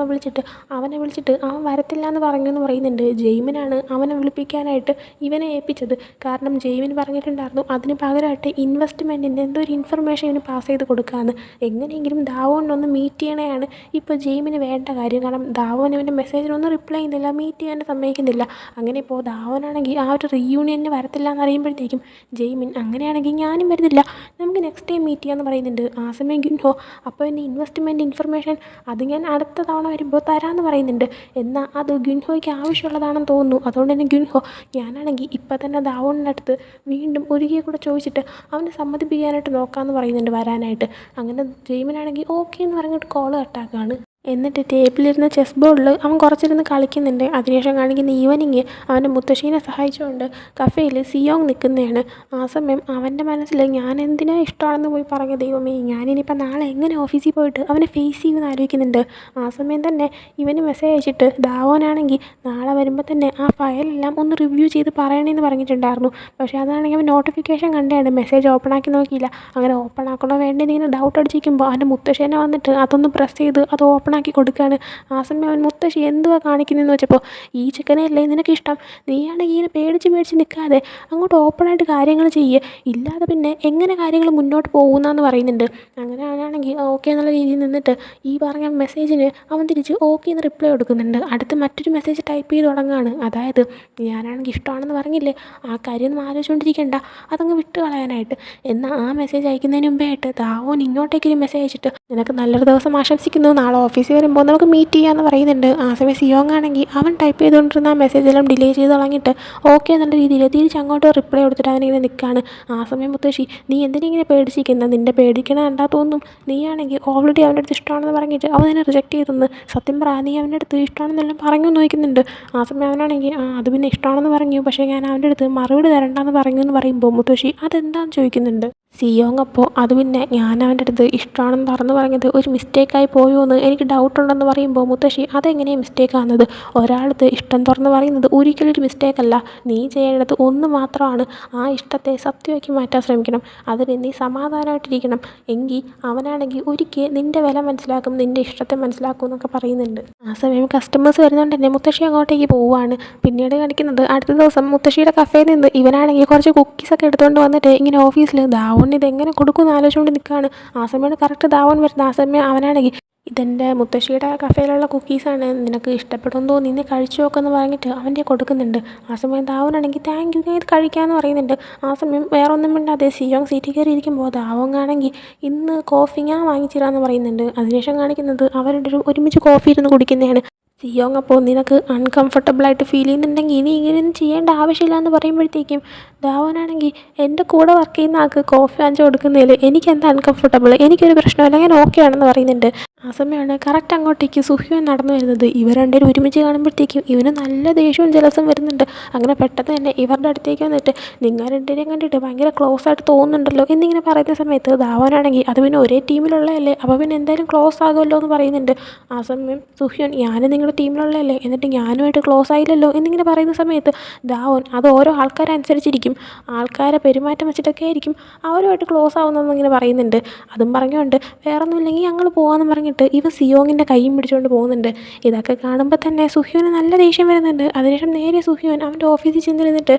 അവനെ വിളിച്ചിട്ട് അവൻ വരത്തില്ല എന്ന് പറഞ്ഞു എന്ന് പറയുന്നുണ്ട്. ജെയിമിനാണ് അവനെ വിളിപ്പിക്കാനായിട്ട് ഇവനെ ഏൽപ്പിച്ചത്. കാരണം ജെയിമിൻ പറഞ്ഞിട്ടുണ്ടായിരുന്നു അതിന് പകരമായിട്ട് ഇൻവെസ്റ്റ്മെൻറ്റിൻ്റെ എന്തോ ഒരു ഇൻഫർമേഷൻ ഇവന് പാസ് ചെയ്ത് കൊടുക്കാമെന്ന്. എങ്ങനെയെങ്കിലും ദാവോനൊന്ന് മീറ്റ് ചെയ്യണതാണ് ഇപ്പോൾ ജെയിമിന് വേണ്ട കാര്യം. കാരണം ദാവോൻ ഇവൻ്റെ മെസ്സേജിനൊന്നും റിപ്ലൈ ചെയ്യുന്നില്ല, മീറ്റ് ചെയ്യാൻ സമ്മതിക്കുന്നില്ല. അങ്ങനെ ഇപ്പോൾ ദാവോനാണെങ്കിൽ ആ ഒരു റീയൂണിയന് വരത്തില്ല എന്ന് അറിയുമ്പോഴത്തേക്കും ജെയിമിൻ അങ്ങനെയാണെങ്കിൽ ഞാനും വരുന്നില്ല, നമുക്ക് നെക്സ്റ്റ് ടൈം മീറ്റ് ചെയ്യാമെന്ന് പറയുന്നുണ്ട്. ആ സമയം ഗുൻഹോ അപ്പോൾ എൻ്റെ ഇൻവെസ്റ്റ്മെൻറ്റ് ഇൻഫർമേഷൻ അത് ഞാൻ അടുത്ത തവണ വരുമ്പോൾ തരാമെന്ന് പറയുന്നുണ്ട്. എന്നാൽ അത് ഗുൻഹോയ്ക്ക് ആവശ്യമുള്ളതാണെന്ന് തോന്നുന്നു. അതുകൊണ്ട് തന്നെ ഗുൻഹോ ഞാനാണെങ്കിൽ ഇപ്പം തന്നെ ദാവോണിൻ്റെ അടുത്ത് വീണ്ടും ഒരിക്കൽ കൂടെ ചോദിച്ചിട്ട് അവനെ സമ്മതിപ്പിക്കാനായിട്ട് നോക്കാമെന്ന് പറയുന്നുണ്ട് വരാനായിട്ട്. അങ്ങനെ ജെയിമിനാണെങ്കിൽ ഓക്കെ എന്ന് പറഞ്ഞിട്ട് കോൾ കട്ടാക്കുകയാണ്. എന്നിട്ട് ടേബിളിലിരുന്ന ചെസ് ബോർഡിൽ അവൻ കുറച്ചിരുന്ന് കളിക്കുന്നുണ്ട്. അതിനുശേഷം കാണിക്കുന്ന ഈവനിങ് അവൻ്റെ മുത്തശ്ശീനെ സഹായിച്ചുകൊണ്ട് കഫേയിൽ സിയോങ് നിൽക്കുന്നതാണ്. ആ സമയം അവൻ്റെ മനസ്സിൽ ഞാൻ എന്തിനാ ഇഷ്ടമാണെന്ന് പോയി പറഞ്ഞ ദൈവമേ, ഞാനിനിയിപ്പോൾ നാളെ എങ്ങനെ ഓഫീസിൽ പോയിട്ട് അവനെ ഫേസ് ചെയ്യുമെന്ന് ആലോചിക്കുന്നുണ്ട്. ആ സമയം തന്നെ ഇവന് മെസ്സേജ് അയച്ചിട്ട് ദാവോനാണെങ്കിൽ നാളെ വരുമ്പോൾ തന്നെ ആ ഫയലെല്ലാം ഒന്ന് റിവ്യൂ ചെയ്ത് പറയണമെന്ന് പറഞ്ഞിട്ടുണ്ടായിരുന്നു. പക്ഷേ അതാണെങ്കിൽ അവൻ നോട്ടിഫിക്കേഷൻ കണ്ടാണ്, മെസ്സേജ് ഓപ്പൺ ആക്കി നോക്കിയില്ല. അങ്ങനെ ഓപ്പൺ ആക്കണോ വേണ്ടേ ഇങ്ങനെ ഡൗട്ട് അടിച്ചിരിക്കുമ്പോൾ അവൻ്റെ മുത്തശ്ശേനെ വന്നിട്ട് അതൊന്ന് പ്രസ് ചെയ്ത് അത് ഓപ്പൺ ഓപ്പണാക്കി കൊടുക്കുകയാണ്. ആ സമയം അവൻ മുത്തശ്ശി എന്തുവാ കാണിക്കുന്നതെന്ന് വെച്ചപ്പോൾ ഈ ചെക്കനെയല്ലേ നിനക്കിഷ്ടം, നീയാണെങ്കിൽ ഇങ്ങനെ പേടിച്ച് പേടിച്ച് നിൽക്കാതെ അങ്ങോട്ട് ഓപ്പണായിട്ട് കാര്യങ്ങൾ ചെയ്യുക, ഇല്ലാതെ പിന്നെ എങ്ങനെ കാര്യങ്ങൾ മുന്നോട്ട് പോകുന്നതെന്ന് പറയുന്നുണ്ട്. അങ്ങനെ അവനാണെങ്കിൽ ഓക്കെ എന്നുള്ള രീതിയിൽ നിന്നിട്ട് ഈ പറഞ്ഞ മെസ്സേജിന് അവൻ തിരിച്ച് ഓക്കെ എന്ന് റിപ്ലൈ കൊടുക്കുന്നുണ്ട്. അടുത്ത് മറ്റൊരു മെസ്സേജ് ടൈപ്പ് ചെയ്ത് തുടങ്ങുകയാണ്. അതായത് ഞാനാണെങ്കിൽ ഇഷ്ടമാണെന്ന് പറഞ്ഞില്ലേ, ആ കാര്യമൊന്നും ആലോചിച്ചുകൊണ്ടിരിക്കേണ്ട, അതങ്ങ് വിട്ട് കളയാനായിട്ട്. എന്നാൽ ആ മെസ്സേജ് അയക്കുന്നതിന് മുമ്പേ ആയിട്ട് ദാവോൻ ഇങ്ങോട്ടേക്കൊരു മെസ്സേജ് അയച്ചിട്ട് നിനക്ക് നല്ലൊരു ദിവസം ആശംസിക്കുന്നു, നാളെ ഓഫീസിൽ വരുമ്പോൾ നമുക്ക് മീറ്റ് ചെയ്യാമെന്ന് പറയുന്നുണ്ട്. ആ സമയം സിയോങ് ആണെങ്കിൽ അവൻ ടൈപ്പ് ചെയ്തുകൊണ്ടിരുന്ന ആ മെസ്സേജെല്ലാം ഡിലേ ചെയ്ത് കളഞ്ഞിട്ട് ഓക്കെ എന്നുള്ള രീതിയിൽ തിരിച്ച് അങ്ങോട്ട് റിപ്ലൈ കൊടുത്തിട്ട് അവനിങ്ങനെ നിൽക്കുകയാണ്. ആ സമയം മുത്തശ്ശി നീ എന്തിനിങ്ങനെ പേടിച്ചിരിക്കുന്നത്, നിൻ്റെ പേടിക്കണ കണ്ടാൽ തോന്നും നീയാണെങ്കിൽ ഓൾറെഡി അവൻ്റെ അടുത്ത് ഇഷ്ടമാണെന്ന് പറഞ്ഞിട്ട് അവൻ നിന്നെ റിജക്റ്റ് ചെയ്തെന്ന്, സത്യം പറ നീ അവൻ്റെ അടുത്ത് ഇഷ്ടമാണെന്നെല്ലാം പറഞ്ഞു എന്ന് ചോദിക്കുന്നുണ്ട്. ആ സമയം അവനാണെങ്കിൽ അത് പിന്നെ ഇഷ്ടമാണെന്ന് പറഞ്ഞു, പക്ഷേ ഞാൻ അവൻ്റെ അടുത്ത് മറുപടി തരണ്ടെന്ന് പറഞ്ഞു എന്ന് പറയുമ്പോൾ മുത്തശ്ശി അതെന്താണെന്ന് ചോദിക്കുന്നുണ്ട്. സിയോങ് അപ്പോൾ അത് പിന്നെ ഞാൻ അവൻ്റെ അടുത്ത് ഇഷ്ടമാണെന്ന് തുറന്ന് പറഞ്ഞത് ഒരു മിസ്റ്റേക്കായി പോയോ എന്ന് എനിക്ക് ഡൗട്ടുണ്ടെന്ന് പറയുമ്പോൾ മുത്തശ്ശി അതെങ്ങനെയാണ് മിസ്റ്റേക്കാകുന്നത്, ഒരാളടുത്ത് ഇഷ്ടം തുറന്ന് പറയുന്നത് ഒരിക്കലും ഒരു മിസ്റ്റേക്കല്ല, നീ ചെയ്യേണ്ടത് ഒന്ന് മാത്രമാണ്, ആ ഇഷ്ടത്തെ സത്യമാക്കി മാറ്റാൻ ശ്രമിക്കണം, അതിന് നീ സമാധാനമായിട്ടിരിക്കണം, എങ്കിൽ അവനാണെങ്കിൽ ഒരിക്കൽ നിൻ്റെ വില മനസ്സിലാക്കും, നിൻ്റെ ഇഷ്ടത്തെ മനസ്സിലാക്കും എന്നൊക്കെ പറയുന്നുണ്ട്. ആ സമയം കസ്റ്റമേഴ്സ് വരുന്നതുകൊണ്ട് തന്നെ മുത്തശ്ശി അങ്ങോട്ടേക്ക് പോവുകയാണ്. പിന്നീട് കാണിക്കുന്നത് അടുത്ത ദിവസം മുത്തശ്ശിയുടെ കഫേയിൽ നിന്ന് ഇവനാണെങ്കിൽ കുറച്ച് കുക്കീസൊക്കെ എടുത്തുകൊണ്ട് വന്നിട്ട് ഇങ്ങനെ ഓഫീസിൽ ദാവോൻ ഇതെങ്ങനെ കൊടുക്കുമെന്ന് ആലോചിച്ചുകൊണ്ട് നിൽക്കുകയാണ്. ആ സമയമാണ് കറക്റ്റ് ദാവോൻ വരുന്നത്. ആ സമയം അവനാണെങ്കിൽ ഇതെൻ്റെ മുത്തശ്ശിയുടെ കഫേയിലുള്ള കുക്കീസാണ്, നിനക്ക് ഇഷ്ടപ്പെടുമെന്ന് തോന്നി നീ കഴിച്ചു നോക്കെന്ന് പറഞ്ഞിട്ട് അവൻ്റെ കൊടുക്കുന്നുണ്ട്. ആ സമയം ദാവോനാണെങ്കിൽ താങ്ക് യു, ഞാൻ ഇത് കഴിക്കാമെന്ന് പറയുന്നുണ്ട്. ആ സമയം വേറെ ഒന്നും മിണ്ടാതെ സിയോങ് സീറ്റിൽ കയറി ഇരിക്കുമ്പോൾ ദാവോങ് ആണെങ്കിൽ ഇന്ന് കോഫി ഞാൻ വാങ്ങിച്ചിരാന്ന് പറയുന്നുണ്ട്. അതിനുശേഷം കാണിക്കുന്നത് അവരുടെ ഒരുമിച്ച് കോഫി ഇരുന്ന് കുടിക്കുന്നതാണ്. സിയോങ് അപ്പോൾ നിനക്ക് അൺകംഫർട്ടബിളായിട്ട് ഫീൽ ചെയ്യുന്നുണ്ടെങ്കിൽ ഇനി ഇങ്ങനെയൊന്നും ചെയ്യേണ്ട ആവശ്യമില്ല എന്ന് പറയുമ്പോഴത്തേക്കും ദാവോനാണെങ്കിൽ എൻ്റെ കൂടെ വർക്ക് ചെയ്യുന്ന ആൾക്ക് കോഫി വാങ്ങിച്ച് കൊടുക്കുന്നതിൽ എനിക്കെന്താ അൺകംഫർട്ടബിൾ, എനിക്കൊരു പ്രശ്നമില്ല, ഞാൻ ഓക്കെ ആണെന്ന് പറയുന്നുണ്ട്. ആ സമയമാണ് കറക്റ്റ് അങ്ങോട്ടേക്ക് സുഹ്യോൻ നടന്നു വരുന്നത്. ഇവർ രണ്ടുപേരും ഒരുമിച്ച് കാണുമ്പോഴത്തേക്കും ഇവന് നല്ല ദേഷ്യവും ജലസും വരുന്നുണ്ട്. അങ്ങനെ പെട്ടെന്ന് തന്നെ ഇവരുടെ അടുത്തേക്ക് വന്നിട്ട് നിങ്ങൾ രണ്ടുപേരെയും കണ്ടിട്ട് ഭയങ്കര ക്ലോസ് ആയിട്ട് തോന്നുന്നുണ്ടല്ലോ എന്നിങ്ങനെ പറയുന്ന സമയത്ത് ദാവോനാണെങ്കിൽ അത് പിന്നെ ഒരേ ടീമിലുള്ളതല്ലേ, അപ്പോൾ പിന്നെ എന്തായാലും ക്ലോസ് ആകുമല്ലോ എന്ന് പറയുന്നുണ്ട്. ആ സമയം സുഹ്യോൻ ഞാനും നിങ്ങളുടെ ടീമിലുള്ളതല്ലേ, എന്നിട്ട് ഞാനുമായിട്ട് ക്ലോസ് ആയില്ലല്ലോ എന്നിങ്ങനെ പറയുന്ന സമയത്ത് ദാവോൻ അത് ഓരോ ആൾക്കാരനുസരിച്ചിരിക്കും, ആൾക്കാരെ പെരുമാറ്റം വെച്ചിട്ടൊക്കെ ആയിരിക്കും അവരുമായിട്ട് ക്ലോസ് ആവുന്നതെന്ന് ഇങ്ങനെ പറയുന്നുണ്ട്. അതും പറഞ്ഞുകൊണ്ട് വേറൊന്നും ഇല്ലെങ്കിൽ ഞങ്ങൾ പോകാമെന്ന് പറഞ്ഞിട്ട് ഇവ സിയോങ്ങിൻ്റെ കൈയും പിടിച്ചുകൊണ്ട് പോകുന്നുണ്ട്. ഇതൊക്കെ കാണുമ്പോൾ തന്നെ സുഹ്യോന് നല്ല ദേഷ്യം വരുന്നുണ്ട്. അതിനുശേഷം നേരെ സുഹ്യോൻ അവൻ്റെ ഓഫീസിൽ ചെന്നിരുന്നിട്ട്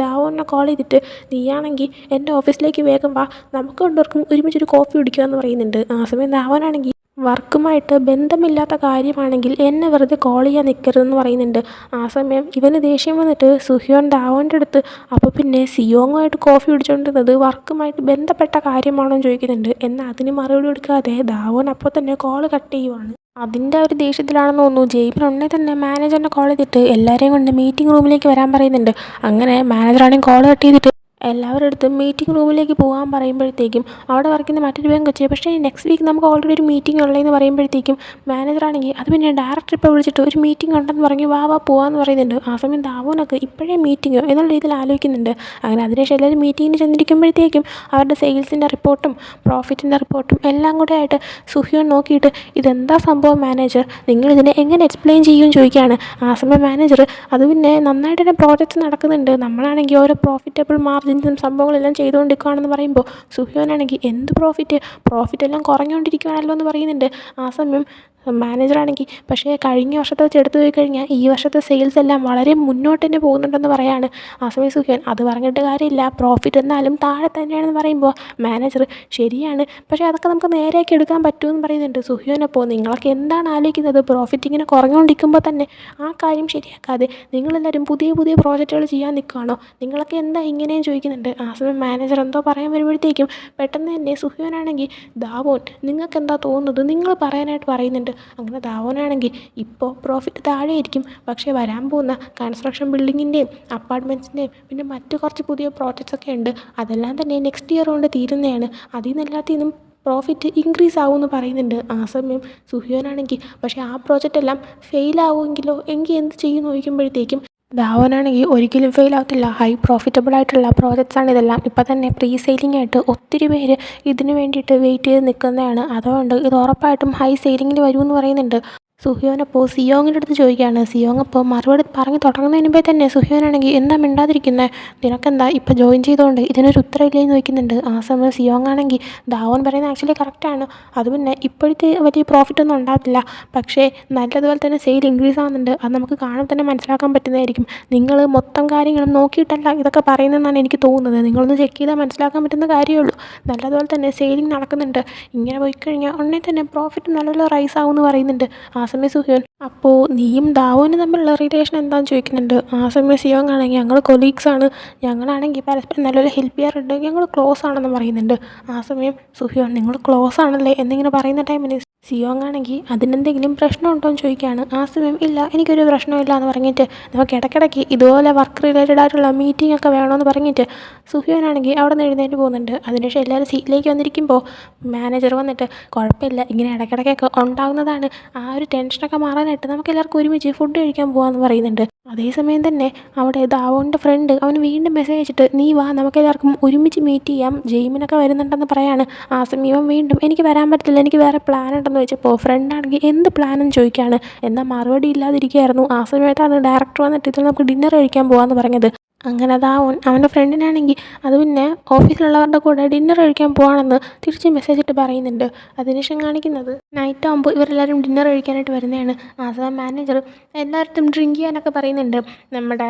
ദാവോനെ കോൾ ചെയ്തിട്ട് നീയാണെങ്കിൽ എൻ്റെ ഓഫീസിലേക്ക് വേഗം വാ, നമുക്ക് കൊണ്ടുവർക്കും ഒരുമിച്ചൊരു കോഫി കുടിക്കാമെന്ന് പറയുന്നുണ്ട്. ആ സമയം ദാവോനാണെങ്കിൽ വർക്കുമായിട്ട് ബന്ധമില്ലാത്ത കാര്യമാണെങ്കിൽ എന്നെ വെറുതെ കോൾ ചെയ്യാൻ നിൽക്കരുതെന്ന് പറയുന്നുണ്ട്. ആ സമയം ഇവന് ദേഷ്യം വന്നിട്ട് സുഹ്യോൻ ദാവോൻ്റെ അടുത്ത് അപ്പോൾ പിന്നെ സിയോങ്ങുമായിട്ട് കോഫി കുടിച്ചുകൊണ്ടിരുന്നത് വർക്കുമായിട്ട് ബന്ധപ്പെട്ട കാര്യമാണോ എന്ന് ചോദിക്കുന്നുണ്ട്. എന്നാൽ അതിന് മറുപടി കൊടുക്കാതെ ദാവോൻ അപ്പോൾ തന്നെ കോൾ കട്ട് ചെയ്യുവാണ്. അതിൻ്റെ ഒരു ദേഷ്യത്തിലാണെന്ന് തോന്നുന്നു ജെയ്ബിൻ ഉടനെ തന്നെ മാനേജറിനെ കോൾ ചെയ്തിട്ട് എല്ലാവരെയും കൊണ്ട് മീറ്റിംഗ് റൂമിലേക്ക് വരാൻ പറയുന്നുണ്ട്. അങ്ങനെ മാനേജറാണെങ്കിൽ കോൾ കട്ട് ചെയ്തിട്ട് എല്ലാവരുടെ അടുത്തും മീറ്റിംഗ് റൂമിലേക്ക് പോകാൻ പറയുമ്പോഴത്തേക്കും അവിടെ വർക്കുന്ന മറ്റൊരു കൊച്ചേ പക്ഷേ നെക്സ്റ്റ് വീക്ക് നമുക്ക് ഓൾറെഡി ഒരു മീറ്റിംഗ് ഉള്ളതെന്ന് പറയുമ്പോഴത്തേക്കും മാനേജറാണെങ്കിൽ അത് പിന്നെ ഡയറക്ടർ ഇപ്പോൾ വിളിച്ചിട്ട് ഒരു മീറ്റിംഗ് ഉണ്ടെന്ന് പറഞ്ഞ് വാ പോകാമെന്ന് പറയുന്നുണ്ട്. ആ സമയം ദാവോനൊക്കെ ഇപ്പോഴേ മീറ്റിംഗോ എന്നുള്ള രീതിയിൽ ആലോചിക്കുന്നുണ്ട്. അങ്ങനെ അതിനുശേഷം എല്ലാവരും മീറ്റിങ്ങിന് ചെന്നിരിക്കുമ്പോഴത്തേക്കും അവരുടെ സെയിൽസിൻ്റെ റിപ്പോർട്ടും പ്രോഫിറ്റിൻ്റെ റിപ്പോർട്ടും എല്ലാം കൂടെ ആയിട്ട് സുഹ്യോൻ നോക്കിയിട്ട് ഇതെന്താ സംഭവം മാനേജർ, നിങ്ങളിതിനെ എങ്ങനെ എക്സ്പ്ലെയിൻ ചെയ്യുമെന്ന് ചോദിക്കുകയാണ്. ആ സമയം മാനേജർ അത് പിന്നെ നന്നായിട്ട് തന്നെ പ്രോജക്റ്റ്സ് നടക്കുന്നുണ്ട്, നമ്മളാണെങ്കിൽ ഓരോ പ്രോഫിറ്റബിൾ മാർജിൻസും സംഭവങ്ങളെല്ലാം ചെയ്തുകൊണ്ടിരിക്കുകയാണെന്ന് പറയുമ്പോൾ സുഹ്യോനാണെങ്കിൽ എന്ത് പ്രോഫിറ്റ് എല്ലാം കുറഞ്ഞുകൊണ്ടിരിക്കുകയാണല്ലോ എന്ന് പറയുന്നുണ്ട്. ആ സമയം മാനേജറാണെങ്കിൽ പക്ഷേ കഴിഞ്ഞ വർഷത്തെ വെച്ച് എടുത്തു പോയി കഴിഞ്ഞാൽ ഈ വർഷത്തെ സെയിൽസ് എല്ലാം വളരെ മുന്നോട്ട് തന്നെ പോകുന്നുണ്ടെന്ന് പറയാണ്. ആ സമയം സുഹ്യോൻ അത് പറഞ്ഞിട്ട് കാര്യമില്ല, പ്രോഫിറ്റ് എന്നാലും താഴെ തന്നെയാണെന്ന് പറയുമ്പോൾ മാനേജർ ശരിയാണ്, പക്ഷേ അതൊക്കെ നമുക്ക് നേരെയാക്കി എടുക്കാൻ പറ്റുമെന്ന് പറയുന്നുണ്ട്. സുഹ്യോനപ്പോൾ നിങ്ങളൊക്കെ എന്താണ് ആലോചിക്കുന്നത്, പ്രോഫിറ്റ് ഇങ്ങനെ കുറഞ്ഞുകൊണ്ടിരിക്കുമ്പോൾ തന്നെ ആ കാര്യം ശരിയാക്കാതെ നിങ്ങളെല്ലാവരും പുതിയ പുതിയ പ്രോജക്റ്റുകൾ ചെയ്യാൻ നിൽക്കുകയാണോ, നിങ്ങളൊക്കെ എന്താ ഇങ്ങനെയും ചോദിക്കുന്നുണ്ട്. ആ സമയം മാനേജർ എന്തോ പറയാൻ വരുമ്പോഴത്തേക്കും പെട്ടെന്ന് തന്നെ സുഹ്യോനാണെങ്കിൽ ദാവോൻ നിങ്ങൾക്ക് എന്താ തോന്നുന്നത്, നിങ്ങൾ പറയാനായിട്ട് പറയുന്നുണ്ട്. അങ്ങനെ ദാവോനാണെങ്കിൽ ഇപ്പോൾ പ്രോഫിറ്റ് താഴെയായിരിക്കും, പക്ഷേ വരാൻ പോകുന്ന കൺസ്ട്രക്ഷൻ ബിൽഡിങ്ങിൻ്റെയും അപ്പാർട്ട്മെൻറ്റ്സിൻ്റെയും പിന്നെ മറ്റു കുറച്ച് പുതിയ പ്രോജക്ട്സൊക്കെ ഉണ്ട്, അതെല്ലാം തന്നെ നെക്സ്റ്റ് ഇയർ കൊണ്ട് തീരുന്നതാണ്, അതിൽ നിന്ന് എല്ലാത്തിൽ പ്രോഫിറ്റ് ഇൻക്രീസ് ആവുമെന്ന് പറയുന്നുണ്ട്. ആ സമയം സുഹ്യോനാണെങ്കിൽ പക്ഷേ ആ പ്രോജക്റ്റ് എല്ലാം ഫെയിൽ ആവുമെങ്കിലോ എങ്കിൽ എന്ത് ചെയ്യുമെന്ന് ചോദിക്കുമ്പോഴത്തേക്കും ദാവോനാണെങ്കിൽ ഒരിക്കലും ഫെയിൽ ആവത്തില്ല, ഹൈ പ്രോഫിറ്റബിൾ ആയിട്ടുള്ള പ്രോജക്ട്സാണ് ഇതെല്ലാം, ഇപ്പം തന്നെ പ്രീ സെയിലിംഗ് ആയിട്ട് ഒത്തിരി പേര് ഇതിന് വേണ്ടിയിട്ട് വെയിറ്റ് ചെയ്ത് നിൽക്കുന്നതാണ്, അതുകൊണ്ട് ഇത് ഉറപ്പായിട്ടും ഹൈ സെയിലിങ്ങിൽ വരുമെന്ന് പറയുന്നുണ്ട്. സുഹ്യോൻ അപ്പോൾ സിയോങ്ങിൻ്റെ അടുത്ത് ചോദിക്കുകയാണ്. സിയോങ് അപ്പോൾ മറുപടി പറഞ്ഞ് തുടങ്ങുന്നതിന് മുമ്പേ തന്നെ സുഹ്യോനാണെങ്കിൽ എന്താ മിണ്ടാതിരിക്കുന്നത്, നിനക്കെന്താ ഇപ്പോൾ ജോയിൻ ചെയ്തുകൊണ്ട് ഇതിനൊരു ഉത്തരം ഇല്ലേന്ന് ചോദിക്കുന്നുണ്ട്. ആ സമയം സിയോങ് ആണെങ്കിൽ ദാവോൻ പറയുന്നത് ആക്ച്വലി കറക്റ്റാണ്, അത് പിന്നെ ഇപ്പോഴത്തെ വലിയ പ്രോഫിറ്റ് ഒന്നും ഉണ്ടാകത്തില്ല, പക്ഷേ നല്ലതുപോലെ തന്നെ സെയിൽ ഇൻക്രീസ് ആവുന്നുണ്ട്, അത് നമുക്ക് കാണുമ്പോൾ തന്നെ മനസ്സിലാക്കാൻ പറ്റുന്നതായിരിക്കും. നിങ്ങൾ മൊത്തം കാര്യങ്ങളും നോക്കിയിട്ടല്ല ഇതൊക്കെ പറയുന്നതെന്നാണ് എനിക്ക് തോന്നുന്നത്, നിങ്ങളൊന്ന് ചെക്ക് ചെയ്താൽ മനസ്സിലാക്കാൻ പറ്റുന്ന കാര്യമേ ഉള്ളൂ. നല്ലതുപോലെ തന്നെ സെയിലിംഗ് നടക്കുന്നുണ്ട്, ഇങ്ങനെ പോയിക്കഴിഞ്ഞാൽ ഉടനെ തന്നെ പ്രോഫിറ്റ് നല്ലപോലെ റൈസ് ആവുമെന്ന് പറയുന്നുണ്ട്. ആ സമയം സുഹ്യോൻ അപ്പോൾ നീയും ദാവോനും തമ്മിലുള്ള റിലേഷൻ എന്താണെന്ന് ചോദിക്കുന്നുണ്ട്. ആ സമയം സിയോങ് ആണെങ്കിൽ ഞങ്ങൾ കൊലീഗ്സാണ്, ഞങ്ങളാണെങ്കിൽ പരസ്പരം നല്ലപോലെ ഹെൽപ്പ് ചെയ്യാറുണ്ട്, ഞങ്ങൾ ക്ലോസ് ആണെന്ന് പറയുന്നുണ്ട്. ആ സമയം സുഹ്യോൻ നിങ്ങൾ ക്ലോസ് ആണല്ലേ എന്നിങ്ങനെ പറയുന്ന ടൈമിൽ സിയോങ് ആണെങ്കിൽ അതിനെന്തെങ്കിലും പ്രശ്നമുണ്ടോ എന്ന് ചോദിക്കുകയാണ്. ആ സമയം ഇല്ല, എനിക്കൊരു പ്രശ്നമില്ല എന്ന് പറഞ്ഞിട്ട് നമുക്ക് ഇടയ്ക്കിടയ്ക്ക് ഇതുപോലെ വർക്ക് റിലേറ്റഡ് ആയിട്ടുള്ള മീറ്റിംഗ് ഒക്കെ വേണമെന്ന് പറഞ്ഞിട്ട് സുഹ്യോനാണെങ്കിൽ അവിടെ നിന്ന് എഴുന്നേറ്റ് പോകുന്നുണ്ട്. അതിനുശേഷം എല്ലാവരും സീറ്റിലേക്ക് വന്നിരിക്കുമ്പോൾ മാനേജർ വന്നിട്ട് കുഴപ്പമില്ല, ഇങ്ങനെ ഇടയ്ക്കിടയ്ക്കൊക്കെ ഉണ്ടാകുന്നതാണ്, ആ ഒരു ടെൻഷനൊക്കെ മാറാനായിട്ട് നമുക്ക് എല്ലാവർക്കും ഒരുമിച്ച് ഫുഡ് കഴിക്കാൻ പോകാമെന്ന് പറയുന്നുണ്ട്. അതേസമയം തന്നെ അവിടെ ദാവോൻ്റെ ഫ്രണ്ട് അവന് വീണ്ടും മെസ്സേജ് അയച്ചിട്ട് നീ വാ നമുക്കെല്ലാവർക്കും ഒരുമിച്ച് മീറ്റ് ചെയ്യാം, ജെയിമിനൊക്കെ വരുന്നുണ്ടെന്ന് പറയാണ്. ആ സമയം ഇവൻ വീണ്ടും എനിക്ക് വരാൻ പറ്റില്ല, എനിക്ക് വേറെ പ്ലാൻ ഉണ്ടെന്ന് വെച്ചപ്പോൾ ഫ്രണ്ടാണെങ്കിൽ എന്ത് പ്ലാനെന്ന് ചോദിക്കുകയാണ്. എന്നാൽ മറുപടി ഇല്ലാതിരിക്കുകയായിരുന്നു. ആ സമയത്താണ് ഡയറക്ടർ വന്നിട്ട് ഇതിൽ നമുക്ക് ഡിന്നർ കഴിക്കാൻ പോകാമെന്ന് പറഞ്ഞത്. അങ്ങനെ ദാവോൻ അവൻ്റെ ഫ്രണ്ടിനാണെങ്കിൽ അത് പിന്നെ ഓഫീസിലുള്ളവരുടെ കൂടെ ഡിന്നർ കഴിക്കാൻ പോകണമെന്ന് തിരിച്ച് മെസ്സേജ് ഇട്ട് പറയുന്നുണ്ട്. അതിനുശേഷം കാണിക്കുന്നത് നൈറ്റ് ആകുമ്പോൾ ഇവരെല്ലാവരും ഡിന്നർ കഴിക്കാനായിട്ട് വരുന്നതാണ്. ആ സമയം മാനേജർ എല്ലായിടത്തും ഡ്രിങ്ക് ചെയ്യാനൊക്കെ പറയുന്നുണ്ട്. നമ്മുടെ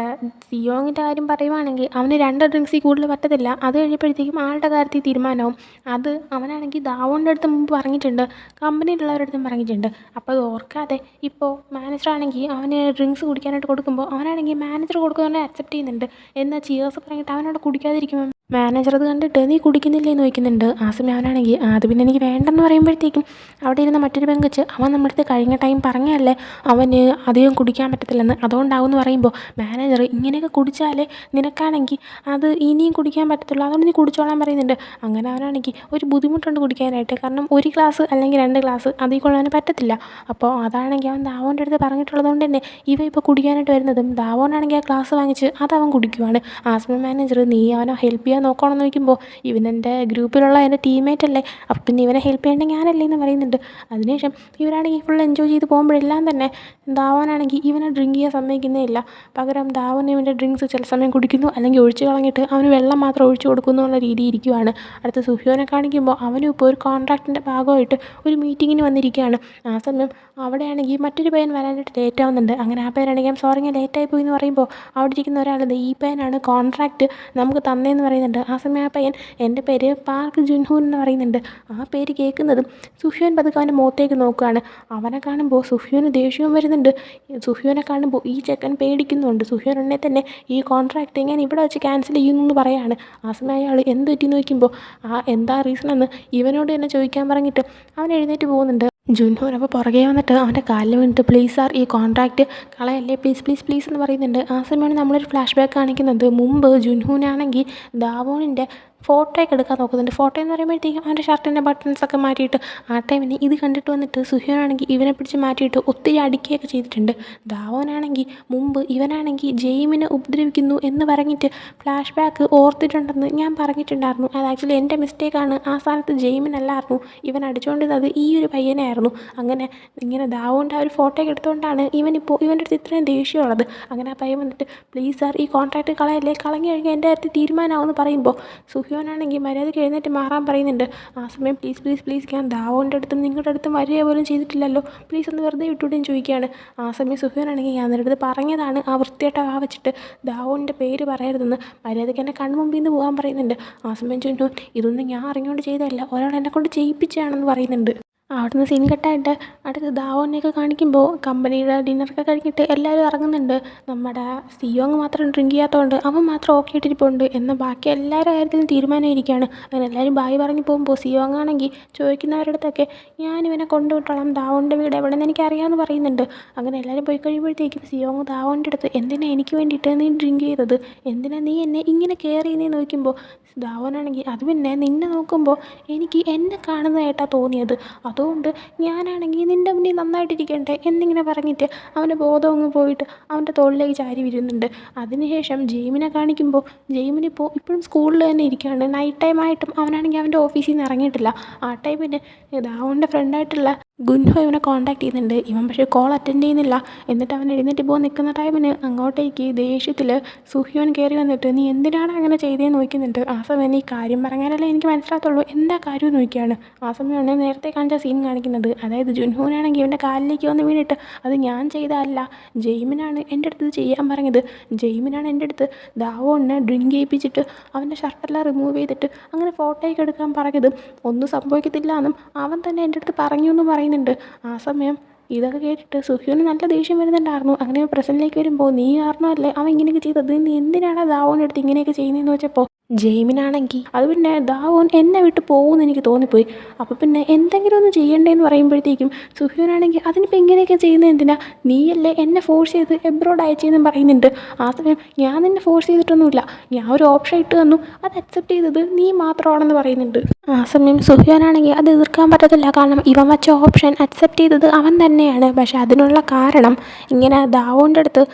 സിയോങ്ങിൻ്റെ കാര്യം പറയുവാണെങ്കിൽ അവന് 2 ഡ്രിങ്ക്സിൽ കൂടുതൽ പറ്റത്തില്ല, അത് കഴിഞ്ഞപ്പോഴത്തേക്കും ആളുടെ കാര്യത്തിൽ തീരുമാനമാവും. അത് അവനാണെങ്കിൽ ദാവോൻ്റെ അടുത്ത് മുമ്പ് പറഞ്ഞിട്ടുണ്ട്, കമ്പനിയിലുള്ളവരുടെ അടുത്തും പറഞ്ഞിട്ടുണ്ട്. അപ്പോൾ അത് ഓർക്കാതെ ഇപ്പോൾ മാനേജറാണെങ്കിൽ അവന് ഡ്രിങ്ക്സ് കുടിക്കാനായിട്ട് കൊടുക്കുമ്പോൾ അവനാണെങ്കിൽ മാനേജർ കൊടുക്കുന്നതുകൊണ്ട് അക്സെപ്റ്റ് ചെയ്യുന്നുണ്ട്. എന്നാൽ ചിയേഴ്സ് പറഞ്ഞിട്ട് അവനോട് കുടിക്കാതിരിക്കുമ്പോൾ മാനേജർ അത് കണ്ടിട്ട് നീ കുടിക്കുന്നില്ലേ എന്ന് ചോദിക്കുന്നുണ്ട്. ആ സമയം അവനാണെങ്കിൽ അത് പിന്നെ എനിക്ക് വേണ്ടെന്ന് പറയുമ്പോഴത്തേക്കും അവിടെ ഇരുന്ന മറ്റൊരു പെങ്കൊച്ച് അവൻ നമ്മുടെ അടുത്ത് കഴിഞ്ഞ ടൈം പറഞ്ഞല്ലേ അവന് അധികം കുടിക്കാൻ പറ്റത്തില്ലെന്ന്, അതുകൊണ്ടാവും എന്ന് പറയുമ്പോൾ മാനേജർ ഇങ്ങനെയൊക്കെ കുടിച്ചാലേ നിനക്കാണെങ്കിൽ അത് ഇനിയും കുടിക്കാൻ പറ്റത്തുള്ളൂ, അതുകൊണ്ട് നീ കുടിച്ചോളാൻ പറയുന്നുണ്ട്. അങ്ങനെ അവനാണെങ്കിൽ ഒരു ബുദ്ധിമുട്ടുണ്ട് കുടിക്കാനായിട്ട്, കാരണം 1 ഗ്ലാസ് അല്ലെങ്കിൽ 2 ഗ്ലാസ് അതിൽ കൊള്ളാൻ പറ്റത്തില്ല. അപ്പോൾ അതാണെങ്കിൽ അവൻ ദാവോൻ്റെ അടുത്ത് പറഞ്ഞിട്ടുള്ളത് കൊണ്ട് തന്നെ ഇവ ഇപ്പോൾ കുടിക്കാനായിട്ട് വരുന്നതും ദാവോനാണെങ്കിൽ ആ ഗ്ലാസ് വാങ്ങിച്ച് അത് അവൻ കുടിക്കുവാണ്. ആ സമയം മാനേജർ നീ അവനെ ഹെൽപ്പ് ചെയ്യാൻ നോക്കണമെന്ന് ചോദിക്കുമ്പോൾ ഇവനെൻ്റെ ഗ്രൂപ്പിലുള്ള എൻ്റെ ടീംമേറ്റ് അല്ലേ, അപ്പം പിന്നെ ഇവനെ ഹെൽപ്പ് ചെയ്യേണ്ടത് ഞാനല്ലേ എന്ന് പറയുന്നുണ്ട്. അതിനുശേഷം ഇവരാണെങ്കിൽ ഫുൾ എൻജോയ് ചെയ്ത് പോകുമ്പോഴെല്ലാം തന്നെ ദാവോനാണെങ്കിൽ ഇവനെ ഡ്രിങ്ക് ചെയ്യാൻ സമ്മതിക്കുന്നേ ഇല്ല. പകരം ദാവോൻ ഇവൻ്റെ ഡ്രിങ്ക്സ് ചില സമയം കുടിക്കുന്നു, അല്ലെങ്കിൽ ഒഴിച്ച് കളഞ്ഞിട്ട് അവന് വെള്ളം മാത്രം ഒഴിച്ച് കൊടുക്കുന്നു എന്നുള്ള രീതി ഇരിക്കുവാണ്. അടുത്ത സുഹ്യോനെ കാണിക്കുമ്പോൾ അവനും ഇപ്പോൾ ഒരു കോൺട്രാക്റ്റിൻ്റെ ഭാഗമായിട്ട് ഒരു മീറ്റിങ്ങിന് വന്നിരിക്കുകയാണ്. ആ സമയം അവിടെയാണെങ്കിൽ മറ്റൊരു പയ്യൻ വരാനായിട്ട് ലേറ്റ് ആവുന്നുണ്ട്. അങ്ങനെ ആ പയ്യനാണെങ്കിൽ ഞാൻ സോറി ഞാൻ ലേറ്റായി പോയി എന്ന് പറയുമ്പോൾ അവിടെ ഇരിക്കുന്ന ഒരാൾ ഈ പയ്യനാണ് കോൺട്രാക്റ്റ് നമുക്ക് തന്നേന്ന് പറയുന്നുണ്ട്. ആ സമയം ആ പയ്യൻ എൻ്റെ പേര് പാർക്ക് ജുൻഹൂൻ എന്ന് പറയുന്നുണ്ട്. ആ പേര് കേൾക്കുന്നതും സുഹ്യോൻ പതുക്കെ അവൻ്റെ മുഖത്തേക്ക് നോക്കുകയാണ്. അവനെ കാണുമ്പോൾ സുഹ്യോന് ദേഷ്യവും വരുന്നുണ്ട്. സുഹ്യോനെ കാണുമ്പോൾ ഈ ചെക്കൻ പേടിക്കുന്നുണ്ട്. സുഹ്യോൻ ഉടനെ തന്നെ ഈ കോൺട്രാക്റ്റ് ഞാൻ ഇവിടെ വെച്ച് ക്യാൻസൽ ചെയ്യുന്നു എന്ന് പറയാണ്. ആ സമയം അയാൾ എന്ത് പറ്റിയെന്ന് ചോദിക്കുമ്പോൾ എന്താ റീസൺ എന്ന് ഇവനോട് തന്നെ ചോദിക്കാൻ പറഞ്ഞിട്ട് അവൻ എഴുന്നേറ്റ് പോകുന്നുണ്ട്. ജുൻഹൂൻ അപ്പോൾ പുറകെ വന്നിട്ട് അവൻ്റെ കാലിൽ വീണിട്ട് പ്ലീസ് സാർ ഈ കോൺട്രാക്റ്റ് കളയല്ലേ, പ്ലീസ് പ്ലീസ് പ്ലീസ് എന്ന് പറയുന്നുണ്ട്. ആ സമയമാണ് നമ്മളൊരു ഫ്ലാഷ് ബാക്ക് കാണിക്കുന്നത്. മുമ്പ് ജുൻഹൂനാണെങ്കിൽ ദാവോണിൻ്റെ ഫോട്ടോയൊക്കെ എടുക്കാൻ നോക്കുന്നുണ്ട്. ഫോട്ടോ എന്ന് പറയുമ്പോഴത്തേക്കും അവൻ്റെ ഷർട്ടിൻ്റെ ബട്ടൺസൊക്കെ മാറ്റിയിട്ട് ആ ടൈമിന് ഇത് കണ്ടിട്ട് വന്നിട്ട് സുഹ്യോനാണെങ്കിൽ ഇവനെ പിടിച്ച് മാറ്റിയിട്ട് ഒത്തിരി അടിക്കുകയൊക്കെ ചെയ്തിട്ടുണ്ട്. ദാവോനാണെങ്കിൽ മുമ്പ് ഇവനാണെങ്കിൽ ജെയിമിനെ ഉപദ്രവിക്കുന്നു എന്ന് പറഞ്ഞിട്ട് ഫ്ലാഷ് ബാക്ക് ഓർത്തിട്ടുണ്ടെന്ന് ഞാൻ പറഞ്ഞിട്ടുണ്ടായിരുന്നു. അത് ആക്ച്വലി എൻ്റെ മിസ്റ്റേക്കാണ്, ആ സ്ഥാനത്ത് ജെയിമിനല്ലായിരുന്നു, ഇവൻ അടിച്ചുകൊണ്ടിരുന്നത് ഈ ഒരു പയ്യനായിരുന്നു. അങ്ങനെ ഇങ്ങനെ ദാവോൻ്റെ ആ ഒരു ഫോട്ടോയൊക്കെ എടുത്തുകൊണ്ടാണ് ഇവനിപ്പോൾ ഇവൻ്റെ അടുത്ത് ഇത്രയും ദേഷ്യമുള്ളത്. അങ്ങനെ ആ പയ്യൻ വന്നിട്ട് പ്ലീസ് സാർ ഈ കോൺട്രാക്റ്റ് കളയല്ലേ, കളഞ്ഞു കഴിഞ്ഞാൽ എൻ്റെ കാര്യത്തിൽ തീരുമാനമാവുമെന്ന് പറയുമ്പോൾ സുഹ്യോനാണെങ്കിൽ മര്യാദയ്ക്ക് എഴുന്നേറ്റ് മാറാൻ പറയുന്നുണ്ട്. ആ സമയം പ്ലീസ് പ്ലീസ് പ്ലീസ് ഞാൻ ദാവോൻ്റെ അടുത്തും നിങ്ങളുടെ അടുത്തും വരിക പോലും ചെയ്തിട്ടില്ലല്ലോ, പ്ലീസ് ഒന്ന് വെറുതെ വിട്ടുവിടുകയും ചോദിക്കുകയാണ്. ആ സമയം സുഹ്യോനാണെങ്കിൽ ഞാൻ നിങ്ങളുടെ അടുത്ത് പറഞ്ഞതാണ് ആ വൃത്തിയായിട്ട് വെച്ചിട്ട് ദാവോൻ്റെ പേര് പറയരുതെന്ന്, മര്യാദയ്ക്ക് എന്നെ കൺമുമ്പിൽ നിന്ന് പോകാൻ പറയുന്നുണ്ട്. ആ സമയം ചോദിച്ചു ഇതൊന്നും ഞാൻ അറിഞ്ഞുകൊണ്ട് ചെയ്തതല്ല, ഒരാൾ എന്നെക്കൊണ്ട് ചെയ്യിപ്പിച്ചാണെന്ന് പറയുന്നുണ്ട്. അവിടുന്ന് സീൻ കട്ടായിട്ട് അടുത്ത് ദാവോനെയൊക്കെ കാണിക്കുമ്പോൾ കമ്പനിയുടെ ഡിന്നറൊക്കെ കഴിഞ്ഞിട്ട് എല്ലാവരും ഇറങ്ങുന്നുണ്ട്. നമ്മുടെ സിയോങ് മാത്രം ഡ്രിങ്ക് ചെയ്യാത്തതുകൊണ്ട് അവൻ മാത്രം ഓക്കെ ആയിട്ടിരിപ്പുണ്ട്, എന്നാൽ ബാക്കി എല്ലാവരുടെ കാര്യത്തിലും തീരുമാനമായിരിക്കുകയാണ്. അങ്ങനെ എല്ലാവരും ബായി പറഞ്ഞ് പോകുമ്പോൾ സിയോങ് ആണെങ്കിൽ ചോദിക്കുന്നവരുടെ അടുത്തൊക്കെ ഞാനിവനെ കൊണ്ടുവിട്ടോളാം, ദാവോൻ്റെ വീട് എവിടെയെന്ന് എനിക്കറിയാമെന്ന് പറയുന്നുണ്ട്. അങ്ങനെ എല്ലാവരും പോയി കഴിയുമ്പോഴത്തേക്കും സിയോങ് ദാവോൻ്റെ അടുത്ത് എന്തിനാ എനിക്ക് വേണ്ടിയിട്ട് നീ ഡ്രിങ്ക് ചെയ്തത്, എന്തിനാ നീ എന്നെ ഇങ്ങനെ കെയർ ചെയ്യുന്നതെന്ന് ചോദിക്കുമ്പോൾ ദാവോനാണെങ്കിൽ അത് പിന്നെ നിന്നെ നോക്കുമ്പോൾ എനിക്ക് എന്നെ കാണുന്നതായിട്ടാണ് തോന്നിയത്, അതുകൊണ്ട് ഞാനാണെങ്കിൽ നിൻ്റെ മുന്നിൽ നന്നായിട്ടിരിക്കണ്ടേ എന്നിങ്ങനെ പറഞ്ഞിട്ട് അവൻ്റെ ബോധം അങ്ങ് പോയിട്ട് അവൻ്റെ തോളിലേക്ക് ചാരി വരുന്നുണ്ട്. അതിനുശേഷം ജെയിമിനെ കാണിക്കുമ്പോൾ ജെയിമിനിപ്പോൾ ഇപ്പോഴും സ്കൂളിൽ തന്നെ ഇരിക്കുകയാണ്. നൈറ്റ് ടൈം ആയിട്ടും അവനാണെങ്കിൽ അവൻ്റെ ഓഫീസിൽ നിന്ന് ഇറങ്ങിയിട്ടില്ല. ആ ടൈമിന് ദാവോൻ്റെ ഫ്രണ്ടായിട്ടുള്ള ഗുൻഹോ ഇവനെ കോൺടാക്ട് ചെയ്യുന്നുണ്ട്. ഇവൻ പക്ഷേ കോൾ അറ്റൻഡ് ചെയ്യുന്നില്ല. എന്നിട്ട് അവൻ എഴുന്നേറ്റ് പോകാൻ നിൽക്കുന്ന ടൈമിന് അങ്ങോട്ടേക്ക് ദേഷ്യത്തിൽ സുഹ്യോൻ കയറി വന്നിട്ട് നീ എന്തിനാണ് അങ്ങനെ ചെയ്തതെന്ന് ചോദിക്കുന്നുണ്ട്. ആ സമയം നീ കാര്യം പറഞ്ഞാലല്ലേ എനിക്ക് മനസ്സിലാകത്തുള്ളൂ, എന്താ കാര്യം എന്ന് ചോദിക്കുകയാണ്. ആ സമയമാണ് നേരത്തെ കാണിച്ച സീൻ കാണിക്കുന്നത്. അതായത് ജുൻഹോനാണെങ്കിൽ ഇവൻ്റെ കാലിലേക്ക് വന്ന് വീണിട്ട് അത് ഞാൻ ചെയ്തതല്ല, ജെയ്മിനാണ് എൻ്റെ അടുത്ത് ഇത് ചെയ്യാൻ പറഞ്ഞത്. ജെയ്മിനാണ് എൻ്റെ അടുത്ത് ദാവോണിനെ ഡ്രിങ്ക് ചെയ്യിപ്പിച്ചിട്ട് അവൻ്റെ ഷർട്ടെല്ലാം റിമൂവ് ചെയ്തിട്ട് അങ്ങനെ ഫോട്ടോയൊക്കെ എടുക്കാൻ പറഞ്ഞതും ഒന്നും സംഭവിക്കത്തില്ല എന്നും അവൻ തന്നെ എൻ്റെ അടുത്ത് പറഞ്ഞു എന്ന് പറയുന്നുണ്ട്. ആ സമയം ഇതൊക്കെ കേട്ടിട്ട് സുഹ്യോന് നല്ല ദേഷ്യം വരുന്നുണ്ടായിരുന്നു. അങ്ങനെ പ്രസൻറ്റിലേക്ക് വരുമ്പോൾ നീ കാരണമല്ലേ അവൻ ഇങ്ങനെയൊക്കെ ചെയ്തത്, നീ എന്തിനാണ് ദാവോൻ്റെ അടുത്ത് ഇങ്ങനെയൊക്കെ ചെയ്യുന്നതെന്ന് വെച്ചപ്പോൾ ജെയ്മിനാണെങ്കിൽ അത് പിന്നെ ദാവോൻ എന്നെ വിട്ട് പോകുമെന്ന് എനിക്ക് തോന്നിപ്പോയി. അപ്പോൾ പിന്നെ എന്തെങ്കിലും ഒന്ന് ചെയ്യണ്ടേന്ന് പറയുമ്പോഴത്തേക്കും സുഹ്യോനാണെങ്കിൽ അതിനിപ്പോൾ ഇങ്ങനെയൊക്കെ ചെയ്യുന്നത് എന്തിനാ, നീയല്ലേ എന്നെ ഫോഴ്സ് ചെയ്ത് എബ്രോഡ് അയച്ചതെന്നും പറയുന്നുണ്ട്. ആ സമയം ഞാൻ നിന്നെ ഫോഴ്സ് ചെയ്തിട്ടൊന്നുമില്ല, ഞാൻ ഒരു ഓപ്ഷൻ ഇട്ട് തന്നു, അത് അക്സെപ്റ്റ് ചെയ്തത് നീ മാത്രമാണെന്ന് പറയുന്നുണ്ട്. ആ സമയം സുഹ്യോനാണെങ്കിൽ അത് എതിർക്കാൻ പറ്റത്തില്ല. കാരണം ഇവൻ വച്ച ഓപ്ഷൻ അക്സെപ്റ്റ് ചെയ്തത് അവൻ തന്നെയാണ്. പക്ഷെ അതിനുള്ള കാരണം ഇങ്ങനെ ദാവോൻ്റെ അടുത്ത്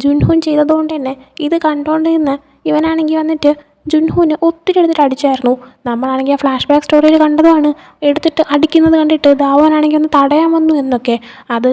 ജുൻഹുൻ ചെയ്തതുകൊണ്ട് തന്നെ ഇത് കണ്ടുകൊണ്ട് നിന്ന് ഇവനാണെങ്കിൽ വന്നിട്ട് ജുൻഹുവിനെ ഒത്തിരി എടുത്തിട്ട് അടിച്ചായിരുന്നു. നമ്മളാണെങ്കിൽ ആ ഫ്ലാഷ് ബാക്ക് സ്റ്റോറിയിൽ കണ്ടതുമാണ്. എടുത്തിട്ട് അടിക്കുന്നത് കണ്ടിട്ട് ദാവോനാണെങ്കിൽ ഒന്ന് തടയാൻ വന്നു എന്നൊക്കെ. അത്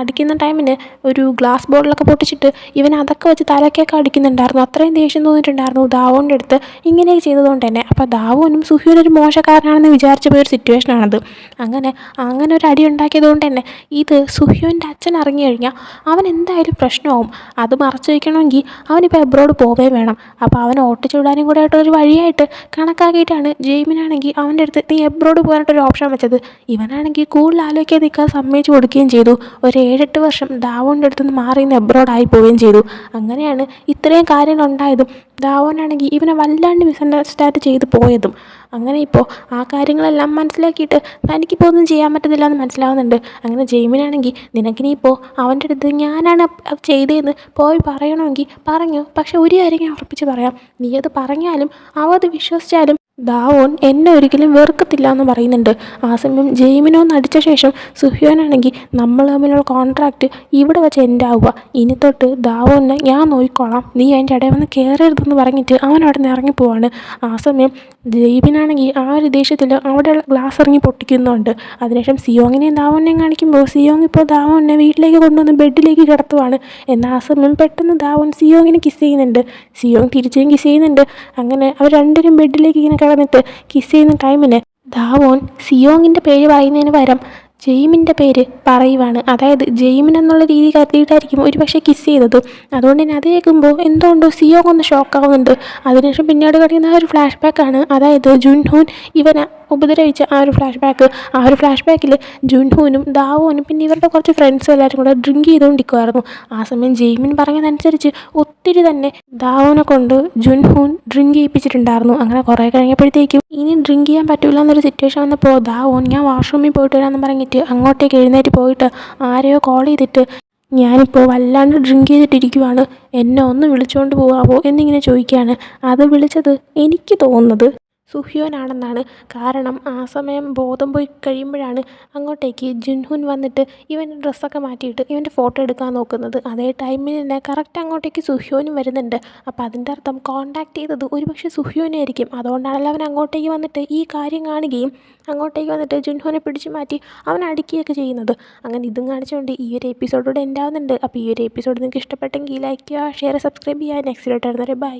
അടിക്കുന്ന ടൈമിന് ഒരു ഗ്ലാസ് ബോട്ടിലൊക്കെ പൊട്ടിച്ചിട്ട് ഇവൻ അതൊക്കെ വെച്ച് തലക്കൊക്കെ അടിക്കുന്നുണ്ടായിരുന്നു. അത്രയും ദേഷ്യം തോന്നിയിട്ടുണ്ടായിരുന്നു ദാവോൻ്റെ അടുത്ത് ഇങ്ങനെയൊക്കെ ചെയ്തതുകൊണ്ട് തന്നെ. അപ്പോൾ ദാവോനും സുഹ്യോനും ഒരു മോശക്കാരനാണെന്ന് വിചാരിച്ച പോയൊരു സിറ്റുവേഷനാണത്. അങ്ങനെ ഒരു അടി ഉണ്ടാക്കിയത് കൊണ്ട് തന്നെ ഇത് സുഹ്യോൻ്റെ അച്ഛൻ അറിഞ്ഞു കഴിഞ്ഞാൽ അവൻ എന്തായാലും പ്രശ്നമാവും. അത് മറച്ചു വയ്ക്കണമെങ്കിൽ അവനിപ്പോൾ എബ്രോഡ് പോവേ വേണം. അപ്പോൾ അവൻ ഓട്ടിച്ചുവിടാനും കൂടെ ആയിട്ടൊരു വഴിയായിട്ട് കണക്കാക്കിയിട്ടാണ് ജെയ്മിനാണെങ്കിൽ അവൻ്റെ അടുത്ത് നീ എബ്രോഡ് പോകാനായിട്ടൊരു ഓപ്ഷൻ വെച്ചത്. ഇവനാണെങ്കിൽ കൂടുതൽ ആലോചിക്കാൻ നിൽക്കാൻ സമ്മതിച്ചു കൊടുക്കുകയും ചെയ്തു. ഒരു 7-8 വർഷം ദാവോൻ്റെ അടുത്ത് നിന്ന് മാറി നിന്ന് എബ്രോഡായി പോവുകയും ചെയ്തു. അങ്ങനെയാണ് ഇത്രയും കാര്യങ്ങളുണ്ടായതും ദാവോനാണെങ്കിൽ ഇവനെ വല്ലാണ്ട് മിസ്അണ്ടർസ്റ്റാൻഡ് ചെയ്ത് പോയതും. അങ്ങനെ ഇപ്പോൾ ആ കാര്യങ്ങളെല്ലാം മനസ്സിലാക്കിയിട്ട് തനിക്കിപ്പോൾ ഒന്നും ചെയ്യാൻ പറ്റുന്നില്ല എന്ന് മനസ്സിലാവുന്നുണ്ട്. അങ്ങനെ ജെയ്മിനാണെങ്കിൽ നിനക്കിനിയിപ്പോൾ അവൻ്റെ അടുത്ത് ഞാനാണ് അത് ചെയ്തതെന്ന് പോയി പറയണമെങ്കിൽ പറഞ്ഞു, പക്ഷെ ഒരു കാര്യം ഞാൻ ഉറപ്പിച്ച് പറയാം, നീ അത് പറഞ്ഞാലും അവ അത് വിശ്വസിച്ചാലും ദാവോൻ എന്നെ ഒരിക്കലും വെറുക്കത്തില്ല എന്ന് പറയുന്നുണ്ട്. ആ സമയം ജെയ്മിനോന്ന് അടിച്ച ശേഷം സുഹ്യോനാണെങ്കിൽ നമ്മൾ തമ്മിലുള്ള കോൺട്രാക്റ്റ് ഇവിടെ വെച്ച് എൻ്റെ ആവുക, ഇനി തൊട്ട് ദാവോനെ ഞാൻ നോക്കിക്കോളാം, നീ അതിൻ്റെ ഇടയിൽ വന്ന് കയറരുതെന്ന് പറഞ്ഞിട്ട് അവൻ അവിടെ നിന്ന് ഇറങ്ങിപ്പോവാണ്. ആ സമയം ജെയ്മിനാണെങ്കിൽ ആ ഒരു ദേഷ്യത്തിൽ അവിടെയുള്ള ഗ്ലാസ് ഇറങ്ങി പൊട്ടിക്കുന്നുണ്ട്. അതിനുശേഷം സിയോങ്ങിനെയും ദാവോനെയും കാണിക്കുമ്പോൾ സിയോങ് ഇപ്പോൾ ദാവോനെ വീട്ടിലേക്ക് കൊണ്ടുവന്ന് ബെഡിലേക്ക് കിടത്തുവാണ്. എന്നാൽ ആ സമയം പെട്ടെന്ന് ദാവോൻ സിയോങ്ങിനെ കിസ് ചെയ്യുന്നുണ്ട്. സിയോങ് തിരിച്ചും കിസ് ചെയ്യുന്നുണ്ട്. അങ്ങനെ അവർ രണ്ടുപേരും ബെഡിലേക്ക് ഇങ്ങനെ കിടന്നിട്ട് കിസ് ചെയ്യുന്ന ടൈമിന് ദാവോൻ സിയോങ്ങിൻ്റെ പേര് പറയുന്നതിന് പകരം ജെയ്മിൻ്റെ പേര് പറയുവാണ്. അതായത് ജെയ്മിൻ എന്നുള്ള രീതി കരുതിയിട്ടായിരിക്കും ഒരു പക്ഷേ കിസ് ചെയ്തത്. അതുകൊണ്ട് തന്നെ അത് കേൾക്കുമ്പോൾ എന്തുകൊണ്ടോ സിയോങ് ഒന്ന് ഷോക്കാവുന്നുണ്ട്. അതിനുശേഷം പിന്നീട് കഴിയുന്ന ഒരു ഫ്ലാഷ് ബാക്കാണ്. അതായത് ജുൻഹൂൻ ഇവനെ ഉപദ്രവിച്ച ആ ഒരു ഫ്ലാഷ് ബാക്ക്. ആ ഒരു ഫ്ലാഷ് ബാക്കിൽ ജുൻഹൂനും ദാവോനും പിന്നെ ഇവരുടെ കുറച്ച് ഫ്രണ്ട്സും എല്ലാവരും കൂടെ ഡ്രിങ്ക് ചെയ്തുകൊണ്ടിരിക്കുമായിരുന്നു. ആ സമയം ജെയ്മിൻ പറഞ്ഞതനുസരിച്ച് ഒത്തിരി തന്നെ ദാവോനെ കൊണ്ട് ജുൻഹൂൻ ഡ്രിങ്ക് ചെയ്യിപ്പിച്ചിട്ടുണ്ടായിരുന്നു. അങ്ങനെ കുറേ കഴിഞ്ഞപ്പോഴത്തേക്കും ഇനി ഡ്രിങ്ക് ചെയ്യാൻ പറ്റില്ല എന്നൊരു സിറ്റുവേഷൻ വന്നപ്പോൾ ദാവോൻ ഞാൻ വാഷ്റൂമിൽ പോയിട്ട് വരാമെന്ന് പറഞ്ഞിട്ട് അങ്ങോട്ടേക്ക് എഴുന്നേറ്റ് പോയിട്ട് ആരെയോ കോൾ ചെയ്തിട്ട് ഞാനിപ്പോൾ വല്ലാണ്ട് ഡ്രിങ്ക് ചെയ്തിട്ടിരിക്കുവാണ്, എന്നെ ഒന്ന് വിളിച്ചുകൊണ്ട് പോകാമോ എന്നിങ്ങനെ ചോദിക്കുകയാണ്. അത് വിളിച്ചത് എനിക്ക് തോന്നുന്നത് സുഹ്യോനാണെന്നാണ്. കാരണം ആ സമയം ബോധം പോയി കഴിയുമ്പോഴാണ് അങ്ങോട്ടേക്ക് ജുൻഹുൻ വന്നിട്ട് ഇവൻ്റെ ഡ്രസ്സൊക്കെ മാറ്റിയിട്ട് ഇവൻ്റെ ഫോട്ടോ എടുക്കാൻ നോക്കുന്നത്. അതേ ടൈമിൽ തന്നെ കറക്റ്റ് അങ്ങോട്ടേക്ക് സുഹ്യോനും വരുന്നുണ്ട്. അപ്പോൾ അതിൻ്റെ അർത്ഥം കോൺടാക്ട് ചെയ്തത് ഒരുപക്ഷെ സുഹ്യോനെ ആയിരിക്കും. അതുകൊണ്ടാണല്ലോ അവൻ അങ്ങോട്ടേക്ക് വന്നിട്ട് ഈ കാര്യം കാണുകയും അങ്ങോട്ടേക്ക് വന്നിട്ട് ജുൻഹുനെ പിടിച്ചു മാറ്റി അവൻ അടിക്കുകയൊക്കെ ചെയ്യുന്നത്. അങ്ങനെ ഇതും കാണിച്ചുകൊണ്ട് ഈ ഒരു എപ്പിസോഡോടെ എൻഡ് ആവുന്നുണ്ട്. അപ്പോൾ ഈ ഒരു എപ്പിസോഡ് നിങ്ങൾക്ക് ഇഷ്ടപ്പെട്ടെങ്കിൽ ലൈക്ക് ചെയ്യുക, ഷെയർ, സബ്സ്ക്രൈബ് ചെയ്യുക. നെക്സ്റ്റ് ആയിട്ട് വരുന്നവരെ ബൈ.